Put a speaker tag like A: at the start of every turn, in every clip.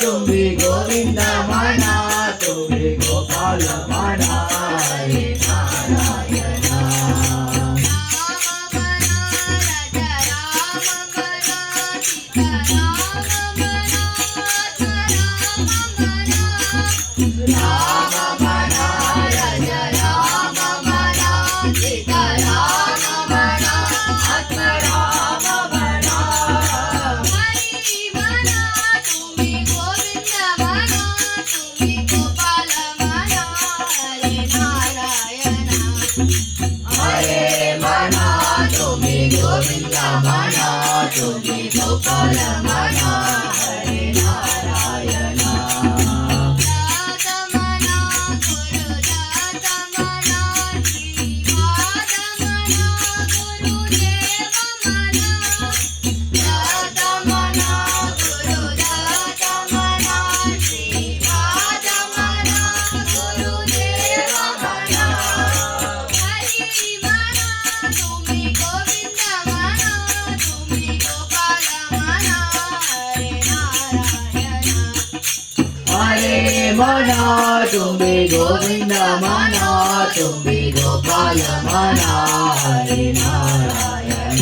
A: तुम्बी गोविंद मना तुम्बी गोपाल मना हरे नारायण गोविंद मना तुम्बी गोपाल मना हरे नारायण मना तुम्बी गोविंद मना तुम्बी गोपाल मना हरे नारायण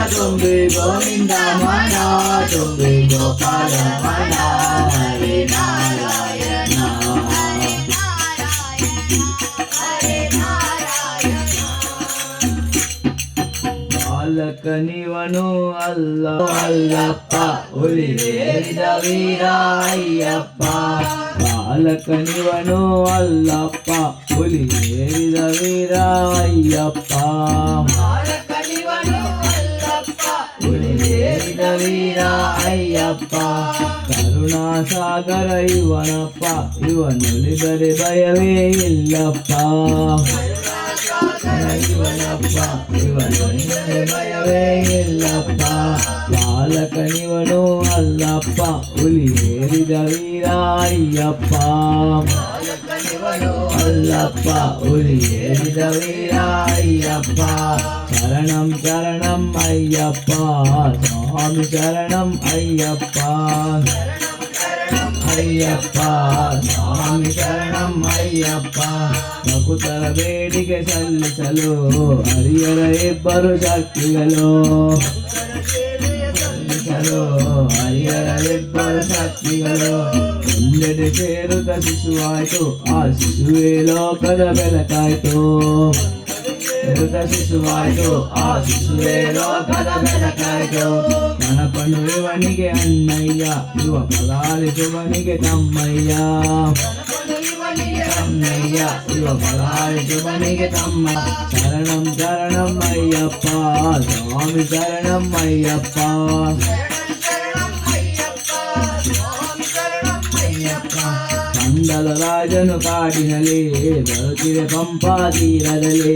A: तुम्बी गोविंद मना तुम्बी गोपाल मना हरे नारायण ಬಾಲಕ ನೀವನು ಅಲ್ಲ ಅಲ್ಲಪ್ಪ ಹುಲಿವೇರಿದ ವೀರ ಅಯ್ಯಪ್ಪ ಬಾಲಕ ನೀವನು ಅಲ್ಲಪ್ಪ ಹುಲಿವೇರಿದ ವೀರ ಅಯ್ಯಪ್ಪ ವೀರ ಅಯ್ಯಪ್ಪ ಕರುಣಾಸಾಗರ ಇವನಪ್ಪ ಇವನುಳಿದರೆ ಭಯವೇ ಇಲ್ಲಪ್ಪ ಇವನಪ್ಪ ಇವನುಳಿದರೆ ಭಯವೇ ಇಲ್ಲಪ್ಪ ಬಾಲಕನಿವನು ಅಲ್ಲಪ್ಪ ಹುಲಿಯೇರಿದ ವೀರ ಅಯ್ಯಪ್ಪ ಅಲ್ಲಪ್ಪ ಹುಲಿಯೇರಿದ ವೀರ ಅಯ್ಯಪ್ಪ ಶರಣಂ ಶರಣಂ ಅಯ್ಯಪ್ಪ ಸ್ವಾಮಿ ಶರಣಂ ಅಯ್ಯಪ್ಪ ಅಯ್ಯಪ್ಪ ಸ್ವಾಮಿ ಶರಣಂ ಅಯ್ಯಪ್ಪ ಭಕ್ತರ ಬೇಡಿಕೆ ಸಲ್ಲಿಸಲು ಹರಿಯರ ಇಬ್ಬರು ಶಕ್ತಿಗಳು ಸಲ್ಲಿಸಲು ಹರಿಯರ ಇಬ್ಬರು ಶಕ್ತಿಗಳು ಒಂದೆಡೆ ಸೇರುತ್ತ ಶಿಶುವಾಯಿತು ಆ ಶಿಶುವೇ ಲೋಕದ ಬೆಳಕಾಯಿತು ಶಿಶುವಾಯಿತು ಆ ಶಿಶುವೇ ಲೋಕದ ಬೆಳಕಾಯಿತು ಗಣಪನು ಇವನಿಗೆ ಅಣ್ಣಯ್ಯ ಇವ ಪಲಾಲಿಸುವನಿಗೆ ತಮ್ಮಯ್ಯ ತಮ್ಮಯ್ಯ ಇವ ಪಲಾಲಿಸುವನಿಗೆ ತಮ್ಮ ಶರಣಂ ಶರಣಂ ಅಯ್ಯಪ್ಪ ಸ್ವಾಮಿ ಶರಣಂ ಅಯ್ಯಪ್ಪ ಕಂದಲ ರಾಜನು ಕಾಡಿನಲ್ಲಿ ಬರುತ್ತಿದೆ ಪಂಪಾ ತೀರದಲ್ಲಿ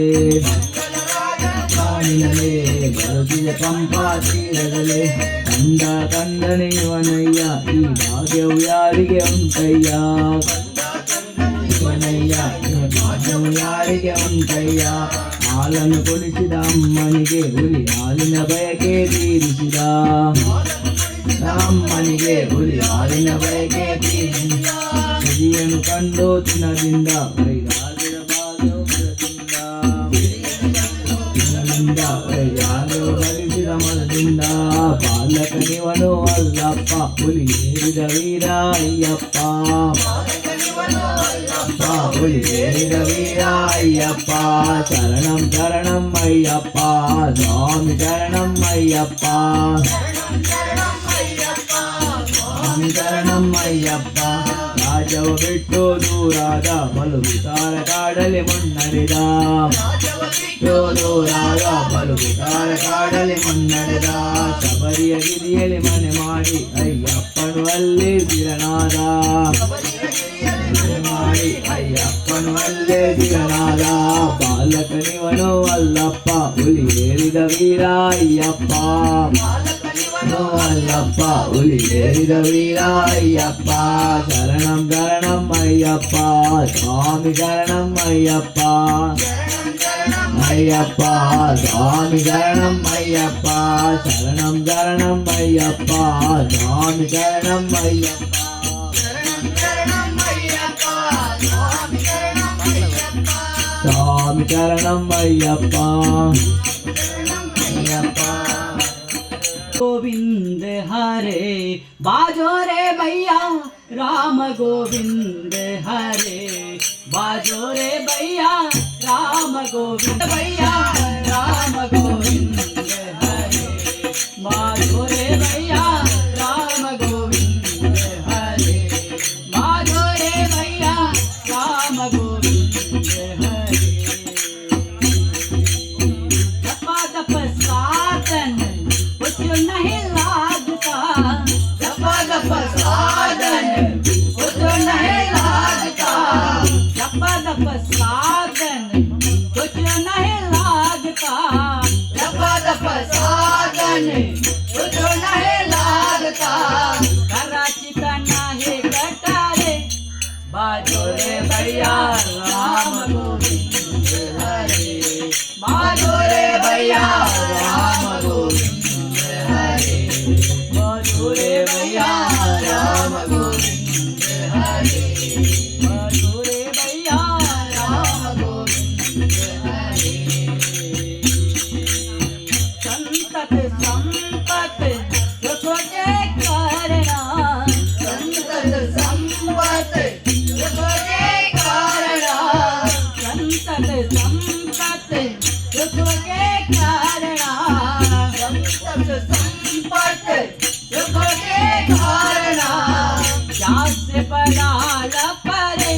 A: ಕಾಡಿನಲ್ಲಿ ಬರುತ್ತಿದೆ ಪಂಪಾ ತೀರದಲ್ಲಿ ಕಂದ ಕಂದನೆಯುವನಯ್ಯ ಈ ಭಾಗ್ಯವು ಯಾರಿಗೆ ಉಂಟಯ್ಯ ಇವನಯ್ಯ ಭಾಗ್ಯವು ಯಾರಿಗೆ ಉಂಟಯ್ಯ ಹಾಲನ್ನು ಕೊಡಿಸಿದ ಅಮ್ಮನಿಗೆ ಹುಲಿ ಹಾಲಿನ ಬಯಕೆ ತೀರಿಸಿದ ಅಮ್ಮನಿಗೆ ಹುಲಿ ಹಾಲಿನ ಬಯಕೆ ತೀರಿಸಿದ ಸಿರಿಯನ್ನು ಕಂಡು ತಿನ್ನದಿಂದ ವೈರಾಗ್ಯದ ಬಲಿಸಿದ ಮನದಿಂದ ಬಾಲಕನಿವನು ಅಲ್ಲಪ್ಪ ಹುಲಿಯೇರಿದ ವೀರ ಅಯ್ಯಪ್ಪ ಹುಲಿಯೇರಿದ ವೀರ ಅಯ್ಯಪ್ಪ ಶರಣಂ ಶರಣಂ ಅಯ್ಯಪ್ಪ ಸ್ವಾಮಿ ಶರಣಂ ಅಯ್ಯಪ್ಪ ಸ್ವಾಮಿ ಶರಣಂ ಅಯ್ಯಪ್ಪ ರಾಜ ರಾಜ್ಯವ ಬಿಟ್ಟು ದೂರಾದ ಬಲು ವಿಕಾರ ಕಾಡಲಿ ಮುನ್ನಡೆದ ದೂರಾದ ಬಲು ವಿಕಾರ ಕಾಡಲಿ ಮುನ್ನಡೆದ ಶಬರಿಯ ಗಿರಿಯಲ್ಲಿ ಮನೆ ಮಾಡಿ ಅಯ್ಯಪ್ಪನು ಅಲ್ಲಿ ಸ್ಥಿರನಾದ ಮಾಡಿ ಅಯ್ಯಪ್ಪನು ಅಲ್ಲೇ ಸ್ಥಿರನಾದ ಬಾಲಕನಿವನು ಅಲ್ಲಪ್ಪ ಹುಲಿ ಏರಿದ ವೀರ ಅಯ್ಯಪ್ಪ ಅಲ್ಲಪ್ಪ ಹುಲಿ ಏರಿದ ವೀರ ಅಯ್ಯಪ್ಪ ಶರಣಂ ಶರಣಂ ಅಯ್ಯಪ್ಪ ಸ್ವಾಮಿ ಶರಣಂ ಅಯ್ಯಪ್ಪ ಅಯ್ಯಪ್ಪ ಸ್ವಾಮಿ ಶರಣಂ ಅಯ್ಯಪ್ಪ ಶರಣಂ ಶರಣಂ ಅಯ್ಯಪ್ಪ ಸ್ವಾಮಿ ಶರಣಂ ಅಯ್ಯಪ್ಪ ಸ್ವಾಮಿ ಶರಣಂ ಅಯ್ಯಪ್ಪ ಅಯ್ಯಪ್ಪ
B: गोविंद हरे बाजो रे भैया राम गोविंद हरे बाजो रे भैया राम गोविंद भैया राम गोविंद हरे बाजो रे भैया राम गोविंद हरे बाजो रे भैया राम गोविंद हरे दपा दप साधन कुछ नहीं लागता दपा दप साधन कुछ नहीं लागता दपा दप साधन कुछ नहीं लागता दपा दप साधन कुछ नहीं लागता कराची का नाही कटारे बाजो रे भैया राम गोविंद हरे बाजो रे भैया राम गोविंद हरे बाजो रे भैया राम गोविंद हरे बाजो रे भैया राम गोविंद हरे संतत संपत देखो के करना संतत संपत देखो के करना संतत संपत देखो के करना संतत संपत देखो के करना क्या से पराल परे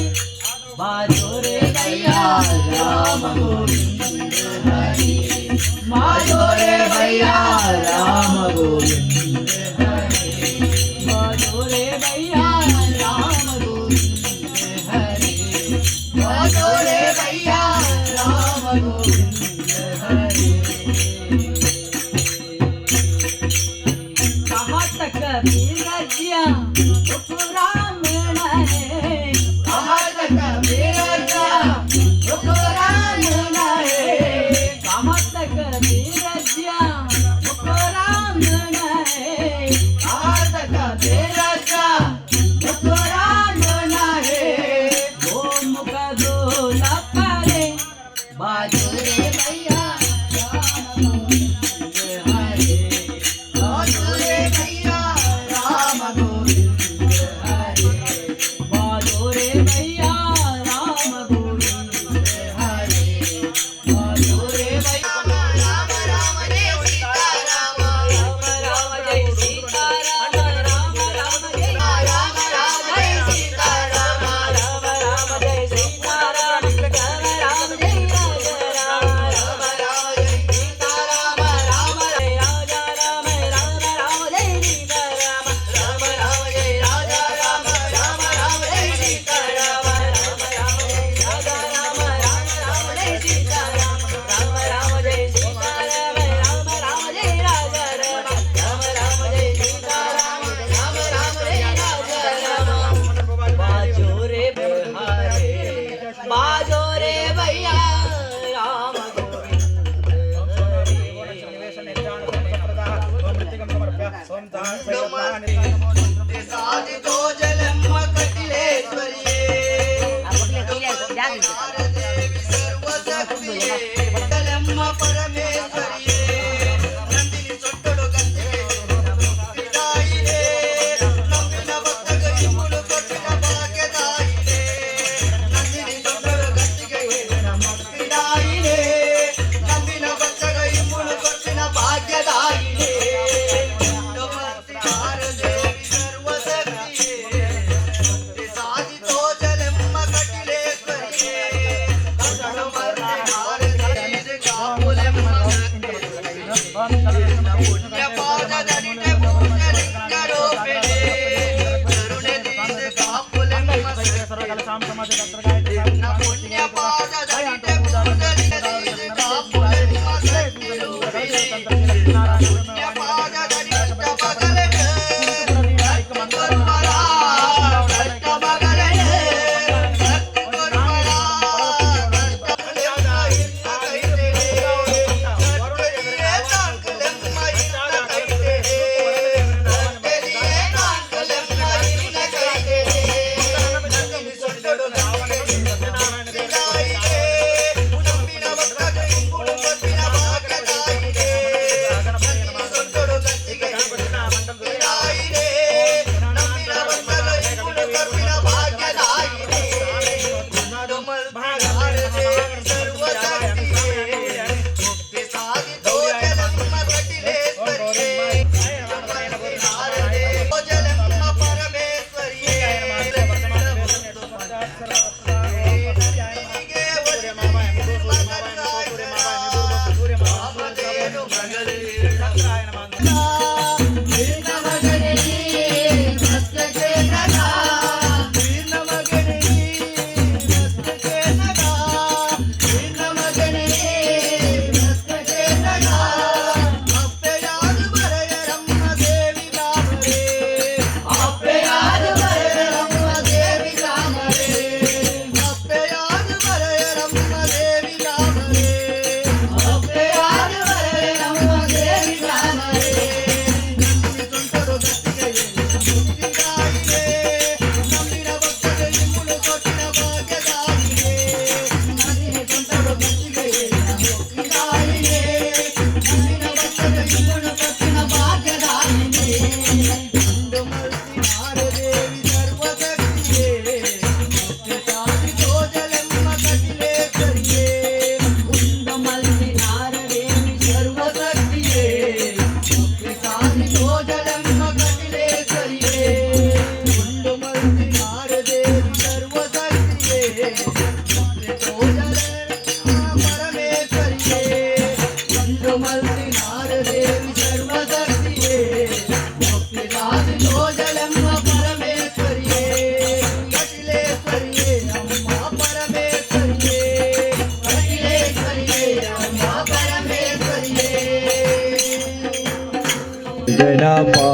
A: गणपा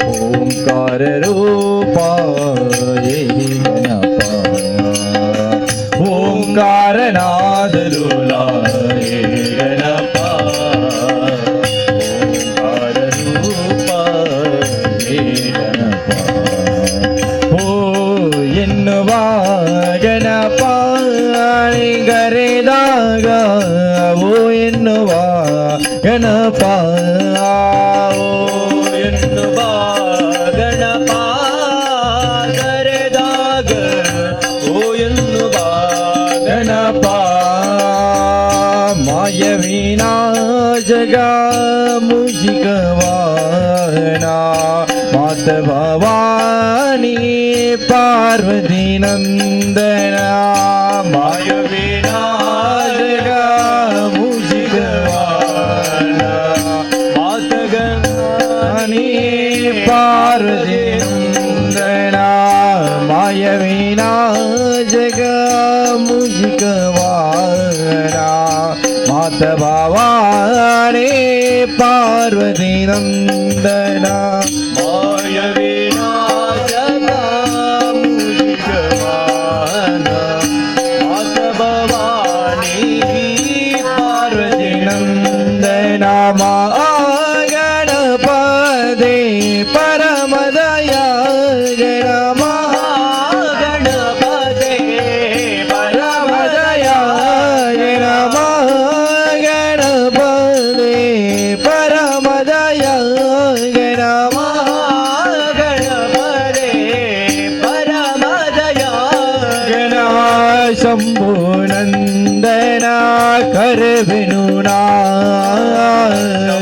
A: ओंकार रूपा ये गणपा ओंकार नाद लूला ये गणपा ओंकार रूपा ये गणपा ओ ಎನ್ನುವಾ ಗಣಪಾ ಗರೆದಾಗ ಓ ಎನ್ನುವ ಗಣಪ ಎನ್ನುವ ಗಣಪ ಗರೆದಾಗ ಓ ಎನ್ನುವ ಗಣಪ ಮಾಯವಿನ ಜಗ ಮುಜಿಗವಾನ ಮಾತ ಭವಾನಿ ಪಾರ್ವತಿ ನಂದನ ಮಾಯವಿನ ಜಗ ಮುಜಿಗವಾನ ಮಾತ ಗಣಾನಿ ಪಾರ್ವತಿ ನಂದನ ಮಾಯವಿನ ಜಗ ಮುಜಿಗವಾನ ಮಾತ ಭವಾನಿ ಪಾರ್ವತಿ ನಂದನ ಮಾಯವಿನ ಜಗ ಮುಜಿಗವಾನ ಮಾತ ಭವಾನಿ ಪಾರ್ವತಿ ನಂದನ ಮಾ ಗಣಪದೇ ಪರಮದಯ ಗಣಮ ಗಣಪದೇ ಪರಮದಯ ಗಣಮ ಗಣಪದೇ ಪರಮದಯ ಗಣಮ ಗಣಪದೇ ಪರಮದಯ ಗಣ ಶಂಭು ನಂದನ ಕರವಿನುನಾ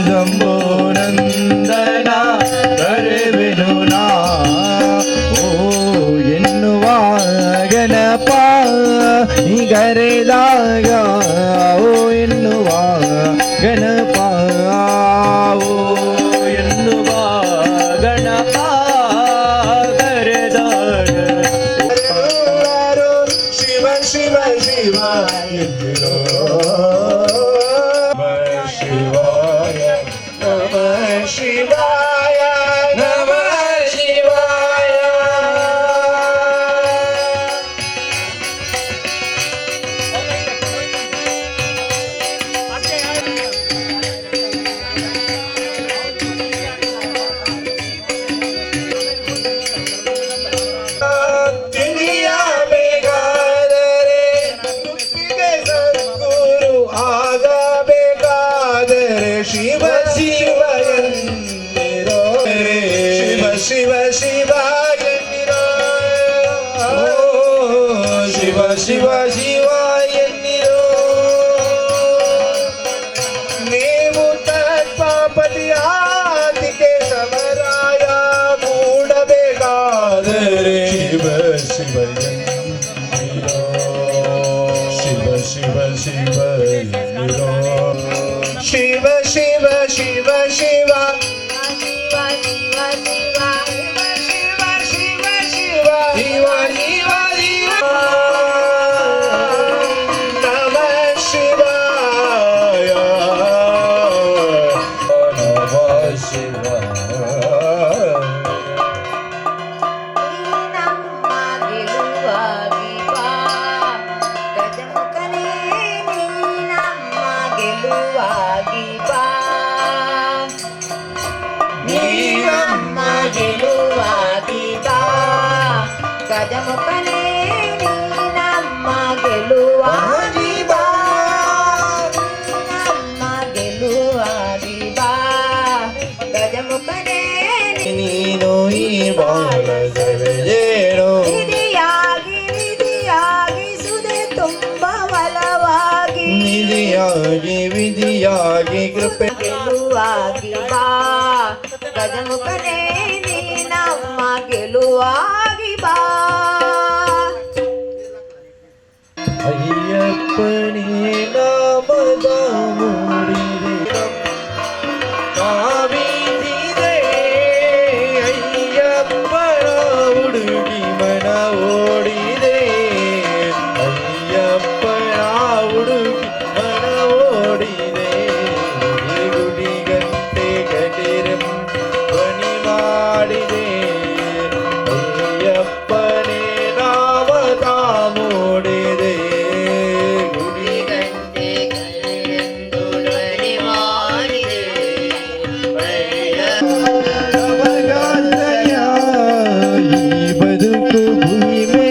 A: ಶಂಭು ನಂದನ ಕರವಿನುನಾ ಓ ಎನ್ನುವ ಗಣಪ ಗರೆದಾಗ ಓ ಎನ್ನುವ ಗಣಪ ಓ ಎನ್ನುವ ಗಣಪ ಗರೆದಾಗ ಎಂದಿರೋ ಶಿವಾಯ ನಮಃ ಶಿವಾಯ ನಮಃ ಶಿವಾಯ. ತಿಳಿಯಬೇಕಾದರೆ ಮುಕ್ತಿಗೆ ಸದ್ಗುರು ಆಗಬೇಕಾದರೆ ಶಿವ ಶಿವ ಎಂದಿರೋ ಶಿವ ಶಿವ ಶಿವ ಎಂದಿರೋ ಶಿವ ಶಿವ ಶಿವ ಎಂದಿರೋ. ನೀವು ತತ್ವಪತಿಯಾದಿಗೆ ಸಮರಾಯ ಮೂಡಬೇಕಾದರೆ ಶಿವ ಶಿವ ಎಂದಿರೋ ಶಿವ ಶಿವ ಶಿವ ಎಂದಿರೋ ಶಿವ ಶಿವ ಶಿವ ಶಿವ ಶಿವ ಶಿವ ನಮಃ ಶಿವಾಯ ನಮಃ ಶಿವಾಯ.
B: ನಮ್ಮ ಗೆಲುವಾಗಿ ಬಾ ಗಜಮುಖನೇ ನೀ ನಮ್ಮ ಗೆಲುವಾಗಿ ಬಾ ನೀ ನಮ್ಮ ಗೆಲುವಾಗಿ ಬಾ ಗಜಮುಖನೇ ನೀ ನಮ್ಮ ಗೆಲುವಾಗಿ ಬಾ ನಮ್ಮ ಗೆಲುವಾಗಿ ಬಾ ಗಜಮುಖನೇ
A: ನೀನು ಈ ಬಾಳೇನು
B: ವಿಧಿಯಾಗಿ ಸುದೆ ತುಂಬ ಬಲವಾಗಿ
A: ವಿಧಿಯಾಗಿ ಕೃಪೆ
B: ಗೆಲುವಾಗಿ ಬಾ ಗಜಮುಖನೇ ನೀ ನಮ್ಮ ಗೆಲುವಾಗಿ ಬಾ
A: ಅಯ್ಯಪ್ಪನೇ ನಾಮದ ಮೂಡಿದೆ ಕಾವಿಸಿದೆ ಅಯ್ಯಪ್ಪನ ಹುಡುಗಿ ಮನ ಓಡಿದೆ ಅಯ್ಯಪ್ಪನ ಹುಡುಗಿ ಮನ ಓಡಿದೆ ಗುಡಿಗಂಟೆ ಕಟಿರಂ ಧ್ವನಿ ಮಾಡಿದೆ ಅಯ್ಯಪ್ಪನೇ ನಾಮದ ಮೂಡಿದೆ
B: ಗಂಟೆ ಕರೆಂದು ಧ್ವನಿ ಮಾಡಿದೆ
A: ನವಗಾತಯ ಈ ಬದುಕು ಭೂಮಿ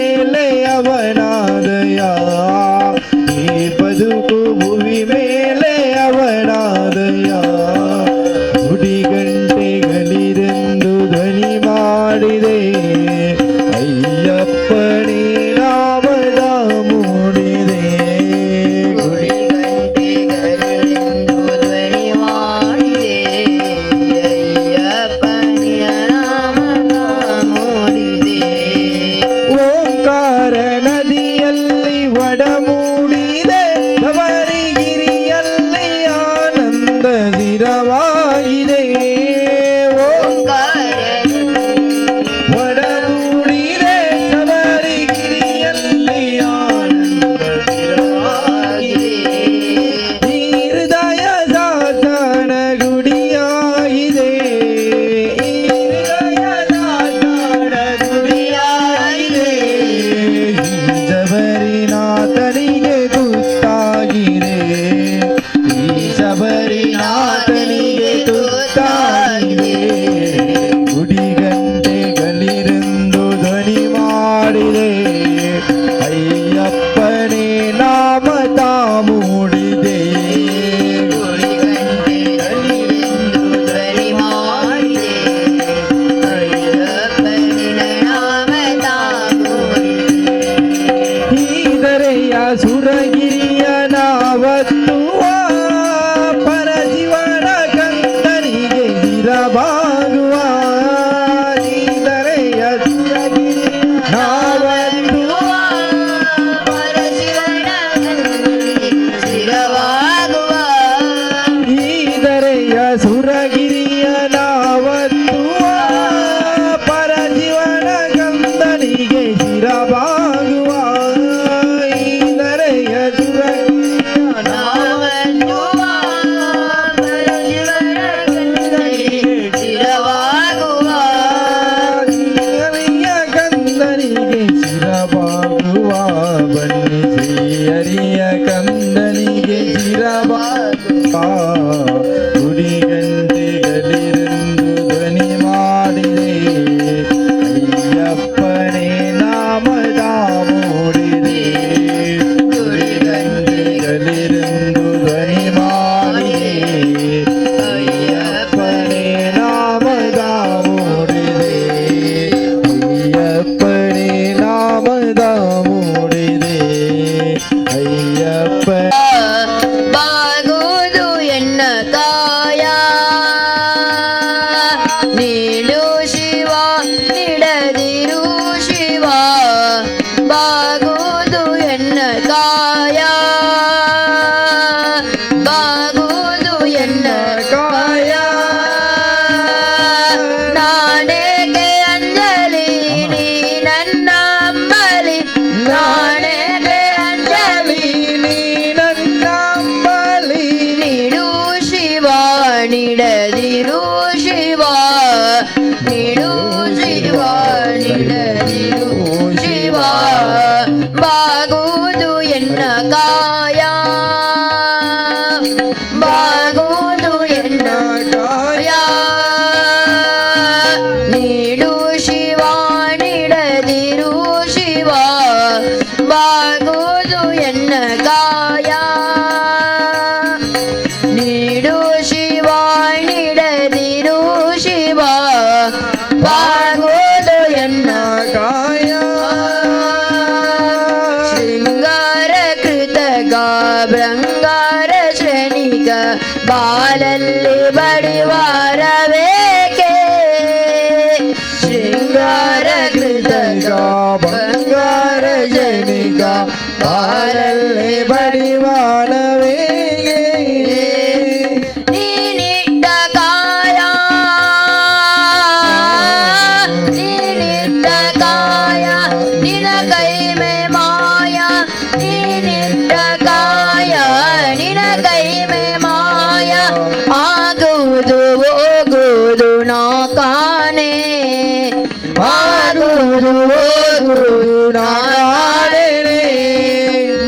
A: ನಾಡೇನೆ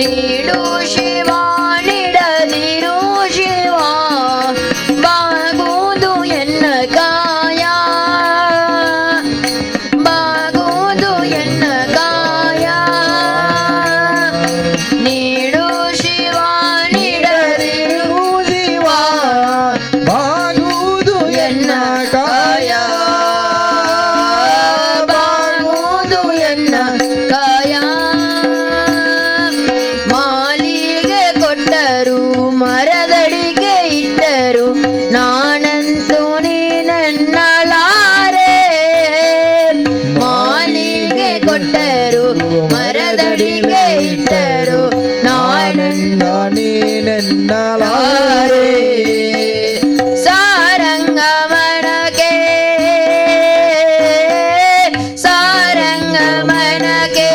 B: ನೀಡು ಶಿವ ನೀಡದಿರು ಶಿವ ಬಾಗುವುದು ಎನ್ನ ಕಾಯ ಬಾಗುವುದು ಎನ್ನ ಕಾಯ ನೀಡು ಶಿವ ನೀಡದಿರು
A: ಶಿವ ಬಾಗುವುದು ಎನ್ನ ಕಾಯ
B: ಬಾಗುವುದು ಎನ್ನ ಕಾಯ ಮಾಲಿಗೆ ಕೊಟ್ಟರು ಮರದಡಿಗೆ ಇಟ್ಟರು ನಾನಂತೂ ನೀನನ್ನಲಾರೆ ಮಾಲಿಗೆ ಕೊಟ್ಟರು ಮರದಡಿಗೆ ಇಟ್ಟರು
A: ನೀನೆನ್ನಲಾರೆ
B: ಸಾರಂಗಮನಕ್ಕೆ ಸಾರಂಗಮನಕ್ಕೆ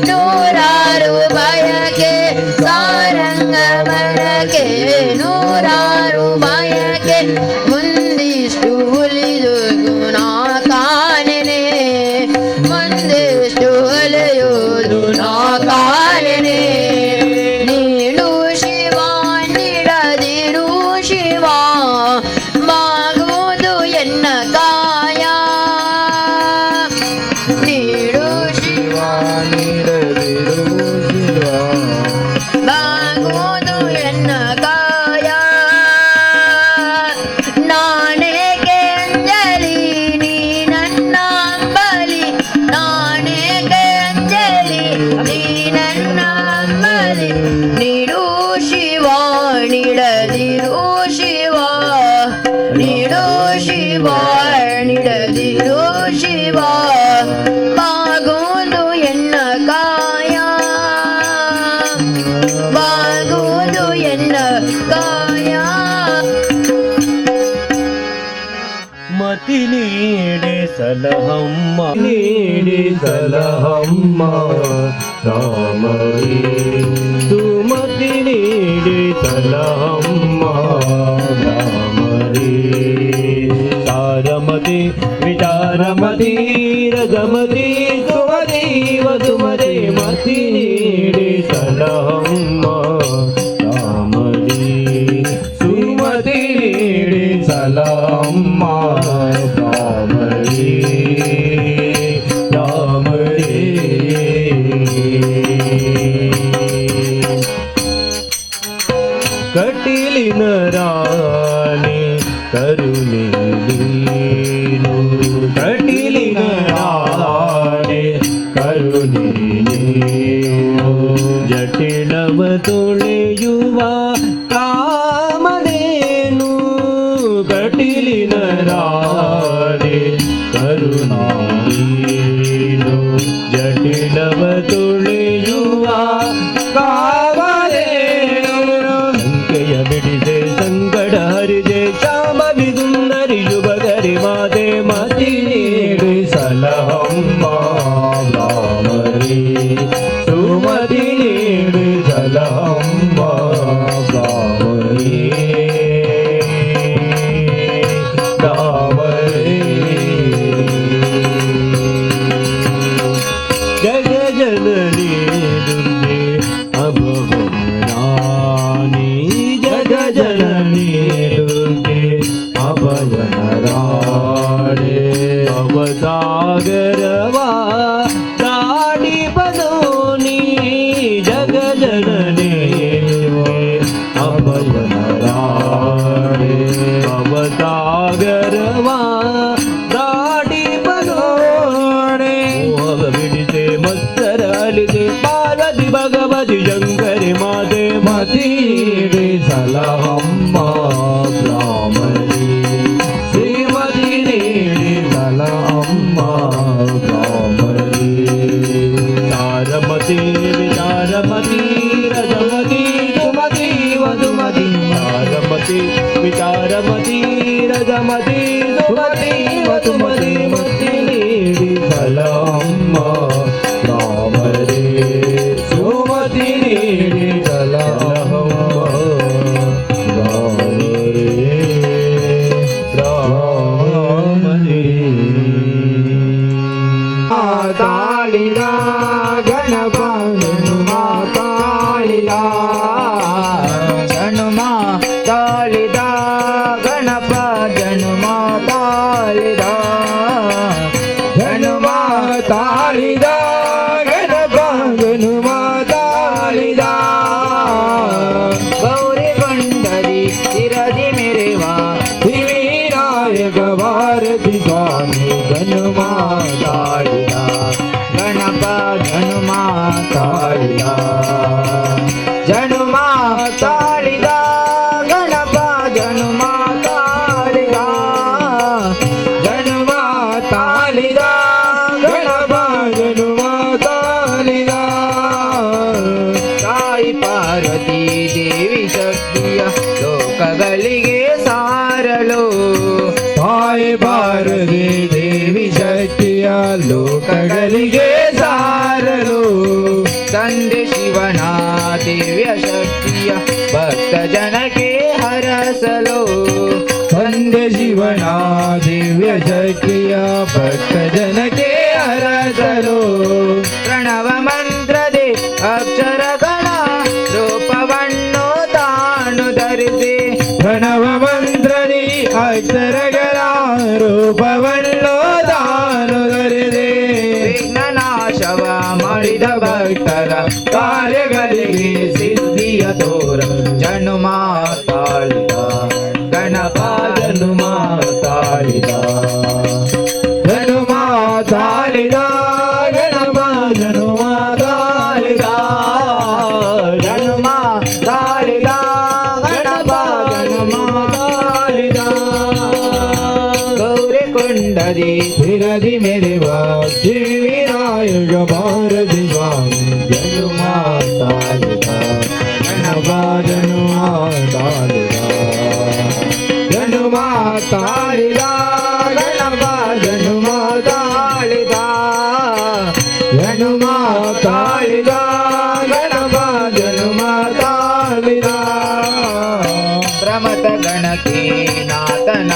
B: ನೂರಾರು ಬಯಕೆ ಸಾರಂಗಮನಕ್ಕೆ ನೂರಾರು ಬಯಕೆ ಮುಂದಿಷ್ಟು ಉಳಿದು ನಾ ಕಾಣೆನೆ ಮುಂದಿಷ್ಟು ಒಲೆಯುವುದು ನಾ ಕಾಣೆನೆ ನೀಡು ಶಿವ ನೀಡದಿರು ಶಿವ ಬಾಗುವುದು ಎನ್ನ ಕಾಯ ನೀಡು ಶಿವ
A: ನೀಡದಿರು ಶಿವ
B: ಬಾಗುವುದು ಎನ್ನ ಕಾಯ ನಾನೇಕೆ ಅಂಜಲಿ ನೀ ನನ್ನ ಅಂಬಲಿ ನಾನೇಕೆ ಅಂಜಲಿ ನೀ ನನ್ನ ಅಂಬಲಿ ನೀಡು ಶಿವ ನೀಡದಿರು ಶಿವ ನೀಡು ಶಿವ ನೀಡದಿರು ಶಿವ ಬಾಗುವುದು ಎನ್ನ ಕಾಯ ಬಾಗುವುದು ಎನ್ನ ಕಾಯ
A: ಮತಿ ನೀಡಿ ಸಲಹಮ್ಮ ನೀಡಿ ಸಲಹಮ್ಮ ರಾಮವೇ ಸುಮತಿ ನೀಡಿ ಸಲಹಮ್ಮ ರಾಮವೇ ಸಾರಮತಿ ವಿಚಾರಮತಿ ರಜಮತಿ ಸುಮತಿ ವಸುಮತಿ ಮತಿ ನೀಡಿ ಸಲಹಮ್ಮ ರಾಮವೇ ಸುಮತಿ ನೀಡಿ ಸಲಹಮ್ಮ ರಾಮವೇ ರಾಮವೇ ಕಟೀಲಿನ ರಾಣಿ ಕರುಣೆ ನೀನು ಕಟೀಲಿನ ರಾಣಿ ಕರುಣೆ ನೀನು ಜಟಿಲವ ತೊಳೆಯುವ ಕಾಮಧೇನು ಕಟೀಲಿನ ರಾಣಿ ಕರುಣೆ ನೀನು ಜಟಿಲವ ತೊಳೆಯುವ ಕಾಮಧೇನು ಸಂಖ್ಯೆಯ ಬಿಡಿಸೆ ಸಂಕಟ ಹರಿದೆ ಶಾಂಭವಿ ಸುಂದರಿ ಶುಭಗರಿ ಮಾತೆ ಮತಿ ನೀಡಿ ಸಲಹಮ್ಮ ರಾಮರೇ ಸುಮತಿ ನೀಡಿ ಸಲಹಮ್ಮ ರಾಮರೇ ರಾಮರೇ ಜಗ ಜನನಿ ದುರ್ಗೆ ಅಭವನಾನಿ ಜಗ ಜನನಿ ದುರ್ಗೆ ಅಭವನರಾಣೆ ಅವಸಾಗರವಾ ದಾಡಿ ಬದೋನಿ ಜಗ ಜನನಿ ಅಭವನರಾಣೆ ಅವಸಾಗರವಾ ದಾಡಿ ಬದೋಣೆ ಬಿಡಿಸೆ ಮತ್ಸರ ಅಲಿದೆ ಪಾರ್ವತಿ ಭಗವತಿ ಶಂಕರಿ ಮಾತೆ ಮತಿ ನೀಡಿ ಸಲಹಮ್ಮ ರಾಮರೇ ಶ್ರೀಮತಿ ನೀಡಿ ಸಲಹಮ್ಮ ರಾಮರೇ ಸಾರಮತಿ ವಿಚಾರಮತಿ ರಜಮತಿ ಸುಮತಿ ವಸುಮತಿ ಸಾರಮತಿ ವಿಚಾರಮತಿ ರಜಮತಿ ಸುಮತಿ ವಸುಮತಿ ಮತಿ ನೀಡಿ ಸಲಹಮ್ಮ ರಾಮರೇ ಸುಮತಿ ನೀಡಿ ಸಲಹಮ್ಮ ರಾಮರೇ ರಾಮರೇ ಜನುಮ ತಾಳಿದ ಜನುಮ ತಾಳಿದ ಗಣಪ ಜನುಮ ತಾಳಿದ ಜನುಮ ತಾಳಿದ ಗಣಪ ಜನುಮ ತಾಳಿದ ತಾಯಿ ಪಾರ್ವತಿ ದೇವಿ ಶಕ್ತಿಯ ಲೋಕಗಳಿಗೆ ಸಾರಲು ತಾಯಿ ಪಾರ್ವತಿ ದೇವಿ ಶಕ್ತಿಯ ಲೋಕಗಳಿಗೆ ಸಾರಲು ತಂದೆ ಶಿವನ ದಿವ್ಯ ಶಕ್ತಿಯ ಭಕ್ತ ಜನಕ್ಕೆ ಹರಸಲು ತಂದೆ ಶಿವನ ದಿವ್ಯ ಶಕ್ತಿಯ ಭಕ್ತ ಜನಕ್ಕೆ ಹರಸಲು ಪ್ರಣವ ಮಂತ್ರದೆ ಅಕ್ಷರಗಳ ರೂಪವನ್ನು ತಾನು ಧರಿಸಿ ಪ್ರಣವ ಮಂತ್ರದಿ ಅಕ್ಷರಗಳ ರೂಪವನ್ನು ತಾನು ಧರಿಸಿ ವಿಘ್ನನಾಶವ ಮಾಡಿದ ಭಕ್ತರ ಕಾರ್ಯಗಳಿಗೆ ಸಿದ್ಧಿಯ ತೋರ ಜನುಮ ತಾಳಿದ ಗಣಪ ಜನುಮ ತಾಳಿದ ಜನುಮ ತಾಳಿದ ಗಣಪ ಜನುಮ ತಾಳಿದ ಜನುಮ ತಾಳಿದ ಗಣಪ ಜನುಮ ತಾಳಿದ ಗೌರಿಕೊಂಡದಿ ಬಿರದಿ ಮೆರೆವ ಶ್ರೀವಿನಾಯಕ ಭಾರತಿ ಸ್ವಾಮಿ ಜನುಮ ತಾಳಿದ ಗಣಪ ಜನುಮ ತಾಳಿದ ಜನುಮ ತಾಳಿದ ಗಣಪ ಜನುಮ ತಾಳಿದ ಜನುಮ ತಾಳಿದ ಗಣಪ ಜನುಮ ತಾಳಿದ ಪ್ರಮಥ ಗಣತಿ ನಾಥನ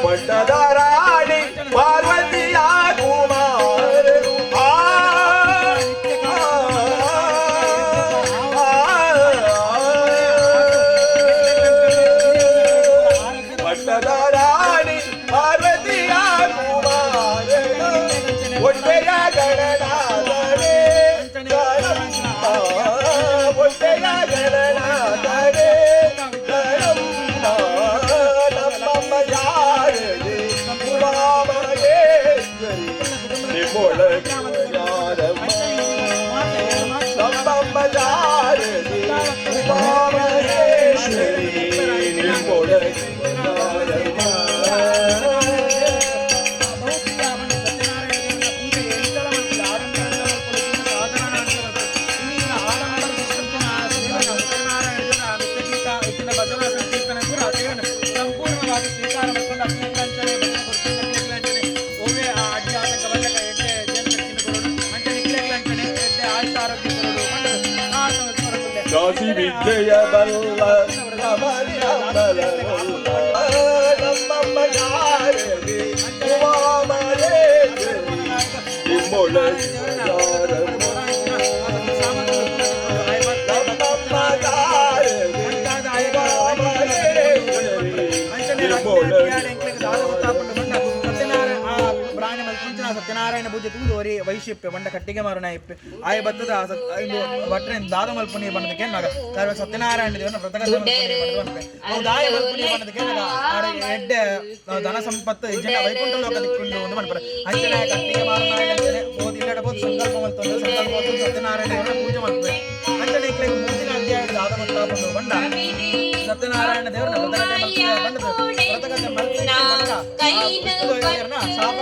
C: ಪಟ್ಟದರಾಣಿ ಪಾರ್ವತಿಯ ಕುಮಾರ ಪಟ್ಟದರಾಣಿ ಪಾರ್ವತಿಯ ಕುಮಾರ ಒಟ್ಟೆಯ ಗಣನಾದರೆ ಒಟ್ಟೆಯ ಗಣನಾದರೆ ನಮ್ಮಮ್ಮ ಯಾರದೆ ಉಮಾಮಹೇಶ್ವರಿ ನಿಮ್ಮೊಳಗೆ ಯಾರಮ್ಮ ನಮ್ಮಮ್ಮ ಯಾರದೆ ಉಮಾಮಹೇಶ್ವರಿ ನಿಮ್ಮೊಳಗೆ ಯಾರಮ್ಮ ಕಾಶಿ ವಿದ್ಯೆಯ ಬಲ್ಲ ನಮ್ಮಮ್ಮ ಯಾರದೆ ಉಮಾಮಹೇಶ್ವರಿ ನಿಮ್ಮೊಳಗೆ ಯಾರಮ್ಮ ನಮ್ಮಮ್ಮ ಯಾರದೆ ಉಮಾಮಹೇಶ್ವರಿ ನಿಮ್ಮೊಳಗೆ
D: ಸತ್ಯನಾರಾಯಣ ಪೂಜೆ ತೂದೋರಿ ವೈಶಿಪ್ಯ ಬಂಡ ಕಟ್ಟಿಗೆ ಮಾರುನ ಇಪ್ಪೆ ಆಯ ಬತ್ತದ ಭಟ್ರೆ ದಾದ ಮಲ್ಪುನಿ ಬಣ್ಣದಕ್ಕೆ ನಾಗ ಕಾರ್ಯ ಸತ್ಯನಾರಾಯಣ ದೇವನ ವ್ರತಗತ ದಾಯ ಮಲ್ಪುನಿ ಬಣ್ಣದಕ್ಕೆ ನಾಗ ಎಡ್ಡೆ ಧನ ಸಂಪತ್ತು ಇಜ್ಜನ ವೈಕುಂಠ ಲೋಕ ದಿಕ್ಕೊಂಡು ಒಂದು ಮಾಡ್ತಾರೆ ಅಂಚನೆ ಕಟ್ಟಿಗೆ ಮಾರುನ ಅಂಚನೆ ಬೋದು ಇಲ್ಲಡ ಬೋದು ಸಂಕಲ್ಪ ಮಲ್ತೊಂದು ಸಂಕಲ್ಪ ಬೋದು ಸತ್ಯನಾರಾಯಣ ದೇವನ ಪೂಜೆ ಮಾಡ್ತಾರೆ ಅಂಚನೆ ಇಕ್ಲೆ ಮುಂದಿನ ಅಧ್ಯಾಯದ ದಾದ ಮಲ್ತಾಪಂದು ಬಂಡ ಸತ್ಯನಾರಾಯಣ ದೇವರ ವ್ರತಗತ ಮಲ್ಪುನಿ ಬಂಡದ ವ್ರತಗತ ಮಲ್ಪುನಿ ಬಂಡ ಶಾಪ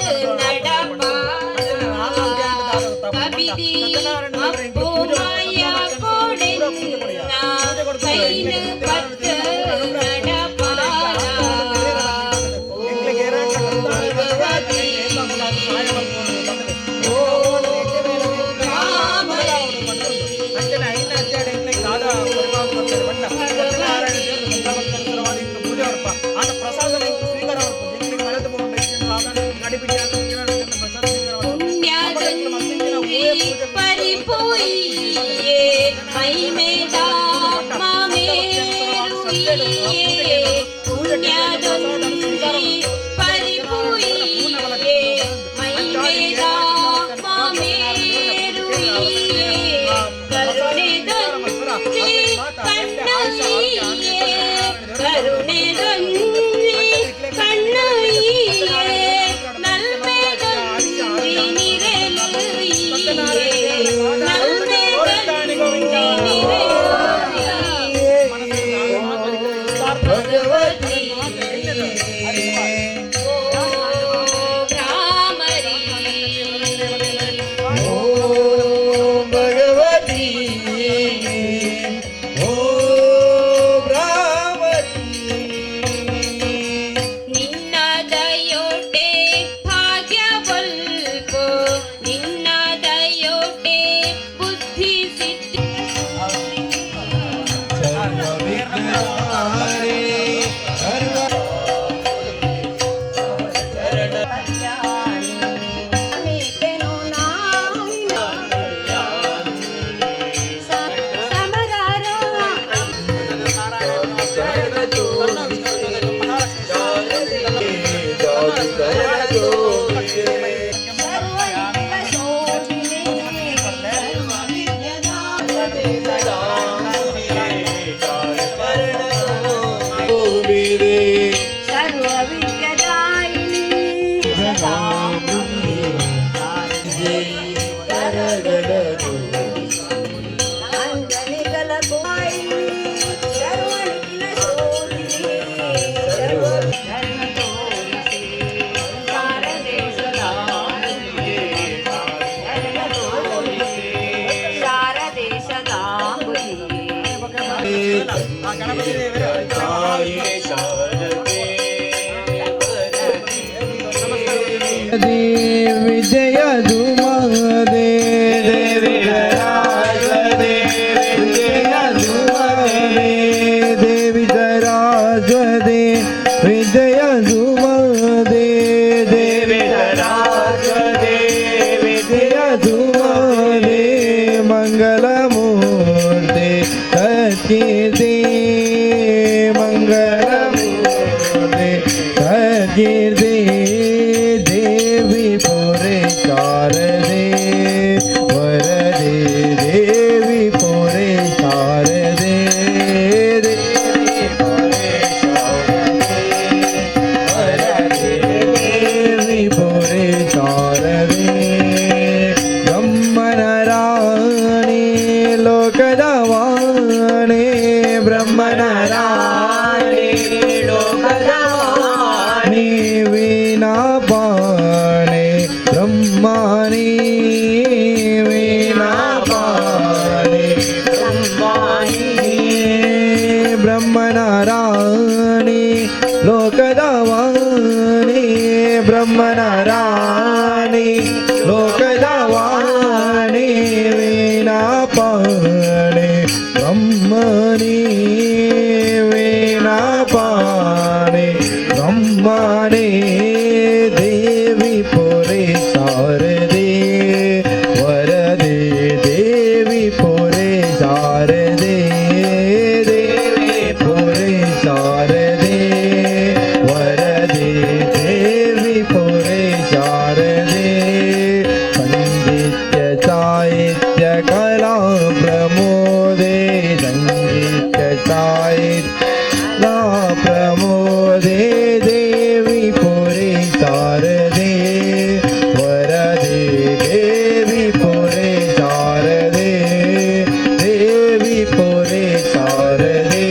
D: ಗಣಪತಿ ದೇವರ
A: ವಿಜಯ ಧುಮದೆ ದೇವಿ ರಾಜದೆ ವಿಜಯ ಧುಮದೆ ದೇವಿ ರಾಜದೆ ವಿಜಯ ಧುಮದೆ ದೇವಿ ರಾಜದೆ ವಿಜಯ ಧುಮದೆ ಮಂಗಲ ಮೂರ್ತಿ ಕೀರ್ತಿ ಮಂಗಲ ಮೂರ್ತಿ ಕೀರ್ತಿ ಶಾರದೆ ವರದೆ ದೇವಿ ಪುರೇ ಶಾರದೆ ದೇವಿ ಪುರೇ ಶಾರದೆ ಬ್ರಹ್ಮನ ರಾಣಿ ಲೋಕದ ವಾಣಿ ಬ್ರಹ್ಮನ ರಾಣಿ ಲೋಕದ ವಾಣಿ ವೀಣಾ ಪಾಣಿ ಬ್ರಹ್ಮಣಿ ವೀಣಾ ಪಾಣಿ ಬ್ರಹ್ಮಣಿ ಬ್ರಹ್ಮನ ರಾಣಿ ಲೋಕದ ವಾಣಿ ಬ್ರಹ್ಮನ ರಾಣಿ ಲೋಕದ ವಾಣಿ ವೀಣಾ ಪಾಣಿ ಬ್ರಹ್ಮಣಿ ವೀಣಾ ಪಾಣಿ ಬ್ರಹ್ಮಣಿ ದೇವಿ ಪುರೇ ಶಾರದೆ ವರದೆ ದೇವಿ ಪುರೇ ಶಾರದೆ ದೇವಿ ಪುರೇ ಶಾರದೆ ವರದೆ ದೇವಿ ಪುರೇ ಶಾರದೆ ಸಂಗೀತ ಸಾಹಿತ್ಯ ಕಲಾ ಪ್ರಮೋದೆ ಸಂಗೀತ ಸಾಹಿತ್ಯ ಪ್ರಮೋದೆ ದೇವಿ ಪುರೇ ಶಾರದೆ ವರದೆ ದೇವಿ ಪುರೇ ಶಾರದೆ ದೇವಿ ಪುರೇ ಶಾರದೆ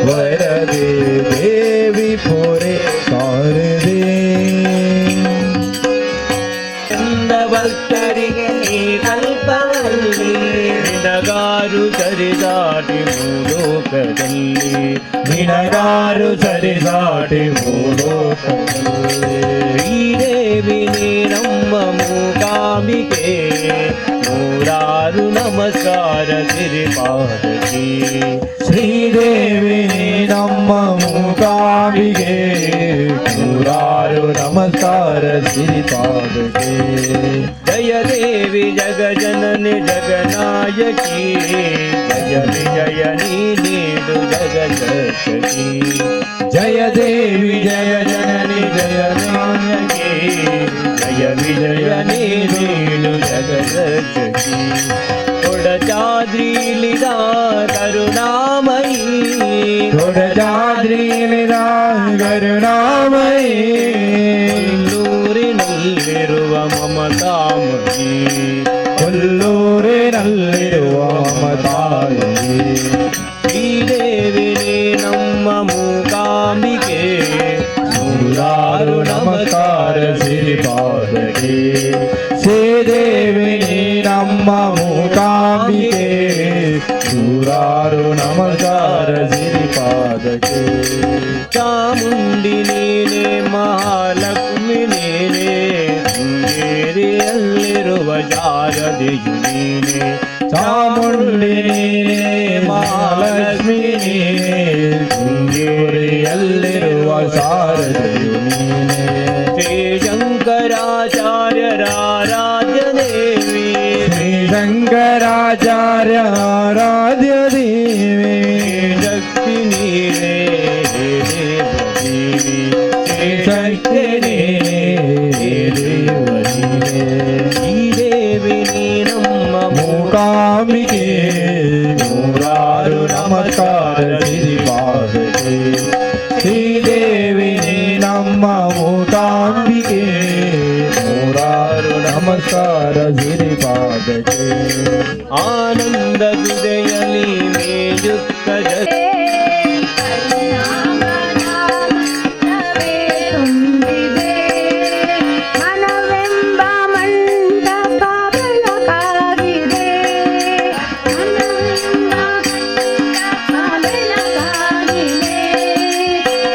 A: ವರದೆ ದೇವಿ ಪುರೇ ಶಾರದೆ ಭಕ್ತರಿಗೆ ನೀ ಕಲ್ಪವಲ್ಲಿ ನಿನಗಾರು ಸರಿದಾಟಿ ಭೂಲೋಕದಲ್ಲಿ ನಿನಗಾರು ಸರಿದಾಟಿ ಭೂಲೋಕದಲ್ಲಿ ಶ್ರೀದೇವಿ ನೀ ನಮ್ಮ ಮೂಕಾಂಬಿಕೆ ನೂರಾರು ನಮಸ್ಕಾರ ಸಿರಿಪಾದಕ್ಕೆ ಶ್ರೀದೇವಿ ನೀ ನಮ್ಮ ಮೂಕಾಂಬಿಕೆ ನೂರಾರು ನಮಸ್ಕಾರ ಸಿರಿಪಾದಕ್ಕೆ ಜಯ ದೇವಿ ಜಗ ಜನನಿ ಜಗನಾಯಕಿ ಜಯ ವಿಜಯ ನೀಡು ಜಗದರ್ಶಕಿ ಜಯ ದೇವಿ ಜಯ ಜನನಿ ಜಯ ನಾಯಕಿ ಜಯ ವಿಜಯ ನೀಡು ಜಗದರ್ಶಕಿ ಕೊಡಚಾದ್ರಿಲಿದ ಕರುಣಾಮಯಿ ಕೊಡಚಾದ್ರಿಲಿದ ಕರುಣಾಮಯಿ ಕೊಲ್ಲೂರಿನಲ್ಲಿರುವ ಮಮತಾಮಯಿ ಕೊಲ್ಲೂರಿನಲ್ಲಿರುವ ಮಮತಾಮಯಿ ಶ್ರೀದೇವಿ ನಮ್ಮ ಮೂಕಾಂಬಿಕೆ ನೂರಾರು ನಮಸ್ಕಾರ ಸಿರಿಪಾದಕ್ಕೆ ಶ್ರೀದೇವಿ ನಮ್ಮ ಮೂಕಾಂಬಿಕೆ ನೂರಾರು ನಮಸ್ಕಾರ ಸಿರಿಪಾದಕ್ಕೆ ಚಾಮುಂಡಿ ನೀನೆ ಮಹಾಲಕ್ಷ್ಮಿ ನೀನೆ ಶೃಂಗೇರಿಯಲ್ಲಿರುವ ಶಾರದೆಯು ನೀನೆ ಚಾಮುಂಡಿ ನೀನೆ ಮಹಾಲಕ್ಷ್ಮಿ ನೀನೆ ಶೃಂಗೇರಿಯಲ್ಲಿರುವ ಶಾರದೆಯು ನೀನೆ ಶ್ರೀ ಶಂಕರಾಚಾರ್ಯರ ಆರಾಧ್ಯ ದೇವಿ ಶ್ರೀ ಶಂಕರಾಚಾರ್ಯ ಆರಾಧ್ಯ ದೇವಿ ಶಕ್ತಿ ನೀರೇ ದೇವದೇವಿ ಶ್ರೀ ಶಕ್ತಿ ನೀರೇ ದೇವದೇವಿ ಶ್ರೀದೇವಿ ನೀ ನಮ್ಮ ಮೂಕಾಂಬಿಕೆ ನೂರಾರು ನಮಸ್ಕಾರ ಸಿರಿಪಾದಕ್ಕೆ ಶ್ರೀದೇವಿ ನೀ ನಮ್ಮ ಮೂಕಾಂಬಿಕೆ ನೂರಾರು ನಮಸ್ಕಾರ ಸಿರಿಪಾದಕ್ಕೆ ಆನಂದ ಹೃದಯಲಿ ಮೇಯುತ್ತ
B: ಮನವೆಂಬ ಮಂಟಪ ಬೆಳಕಾಗಿದೆ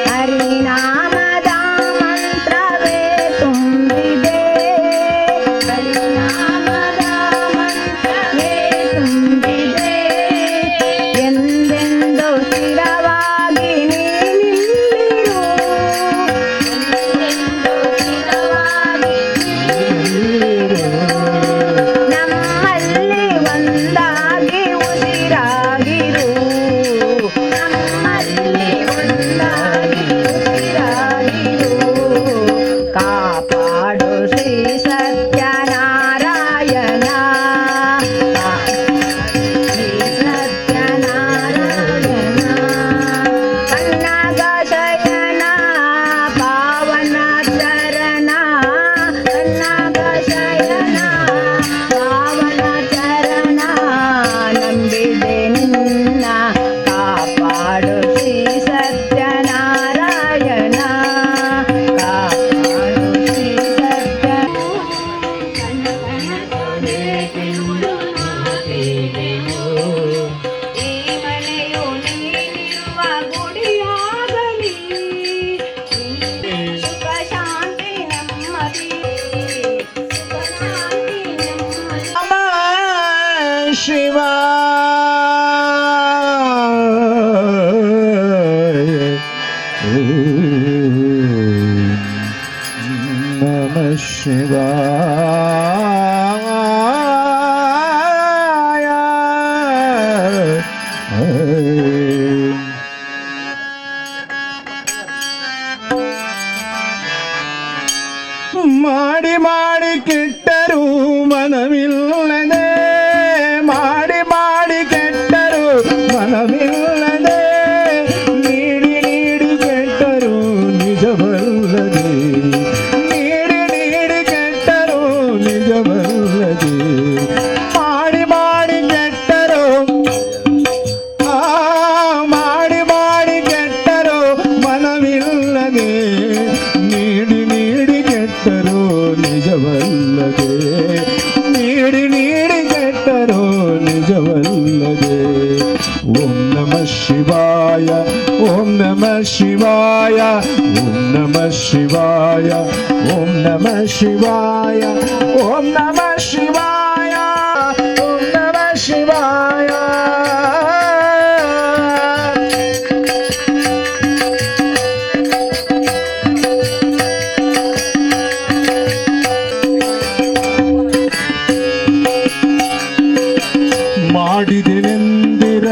B: ಹರಿನಾಮದ ಮಂತ್ರವೇ ತುಂಬಿದೆ ಹರಿನಾಮದ ಮಂತ್ರವೇ ತುಂಬಿದೆ ಎಂದೆಂದು ಸ್ಥಿರವಾಗಿ ನಿಲ್ಲಿರು ಎಂದೆಂದು ಸ್ಥಿರವಾಗಿ ನಮ್ಮಲ್ಲಿ ಒಂದಾಗಿ ಉಸಿರಾಗಿರು ನಮ್ಮಲ್ಲಿ ಒಂದಾಗಿ ಉಸಿರಾಗಿರು ಕಾಪಾಡು ಶ್ರೀ ಸತ್ಯನಾರಾಯಣ ಶ್ರೀ ಸತ್ಯನಾರಾಯಣ ಕನ್ನಗ ಶಯನ ಪಾವನ ಚರಣ ಕನ್ನಗ ಶಯನ ಪಾವನ ಚರಣ ನಂಬಿದೆ ನಿನ್ನ ಕಾಪಾಡು ಶ್ರೀ ಸತ್ಯನಾರಾಯಣ ಕಾಪಾಡು ಶ್ರೀ ಸತ್ಯ ಈ ಮನೆಯು ನೀನಿರುವ ಗುಡಿಯಾಗಲಿ ಸುಖ ಶಾಂತಿ ನೆಮ್ಮದಿ ಸುಖ ಶಾಂತಿ ನೆಮ್ಮದಿ
A: ಶಿವ ನಮ ಶಿವಾಯ ಮಾಡಿ ಮಾಡಿ ಕೆಟ್ಟರು ಮನವಿಲ್ಲದೆ ಮಾಡಿ ಮಾಡಿ ಕೆಟ್ಟರು ಮನವಿಲ್ಲದೆ ನೀಡಿ ನೀಡಿ ಕೆಟ್ಟರು ನಿಜವಲ್ಲದೆ ನೀಡಿ ನೀಡಿ ಕೆಟ್ಟರು ನಿಜವಲ್ಲದೆ ಮಾಡಿ ಮಾಡಿ ಕೆಟ್ಟರು ಮಾಡಿ ಮಾಡಿ ಕೆಟ್ಟರು ಮನವಿಲ್ಲದೆ ನೀಡಿ ನೀಡಿ ಕೆಟ್ಟರು ನಿಜವಲ್ಲದೆ ನೀಡಿ ನೀಡಿ ಕೆಟ್ಟರು ನಿಜವಲ್ಲದೆ ಓಂ ನಮಃ ಶಿವಾಯ ಓಂ ನಮಃ ಶಿವಾಯ ಓಂ ನಮಃ ಶಿವಾಯ ಓಂ ನಮಃ ಶಿವಾಯ ಓಂ ನಮಃ ಶಿವಾಯ ಓಂ ನಮಃ ಶಿವಾಯ ಮಾಡಿದೆನೆಂದಿರ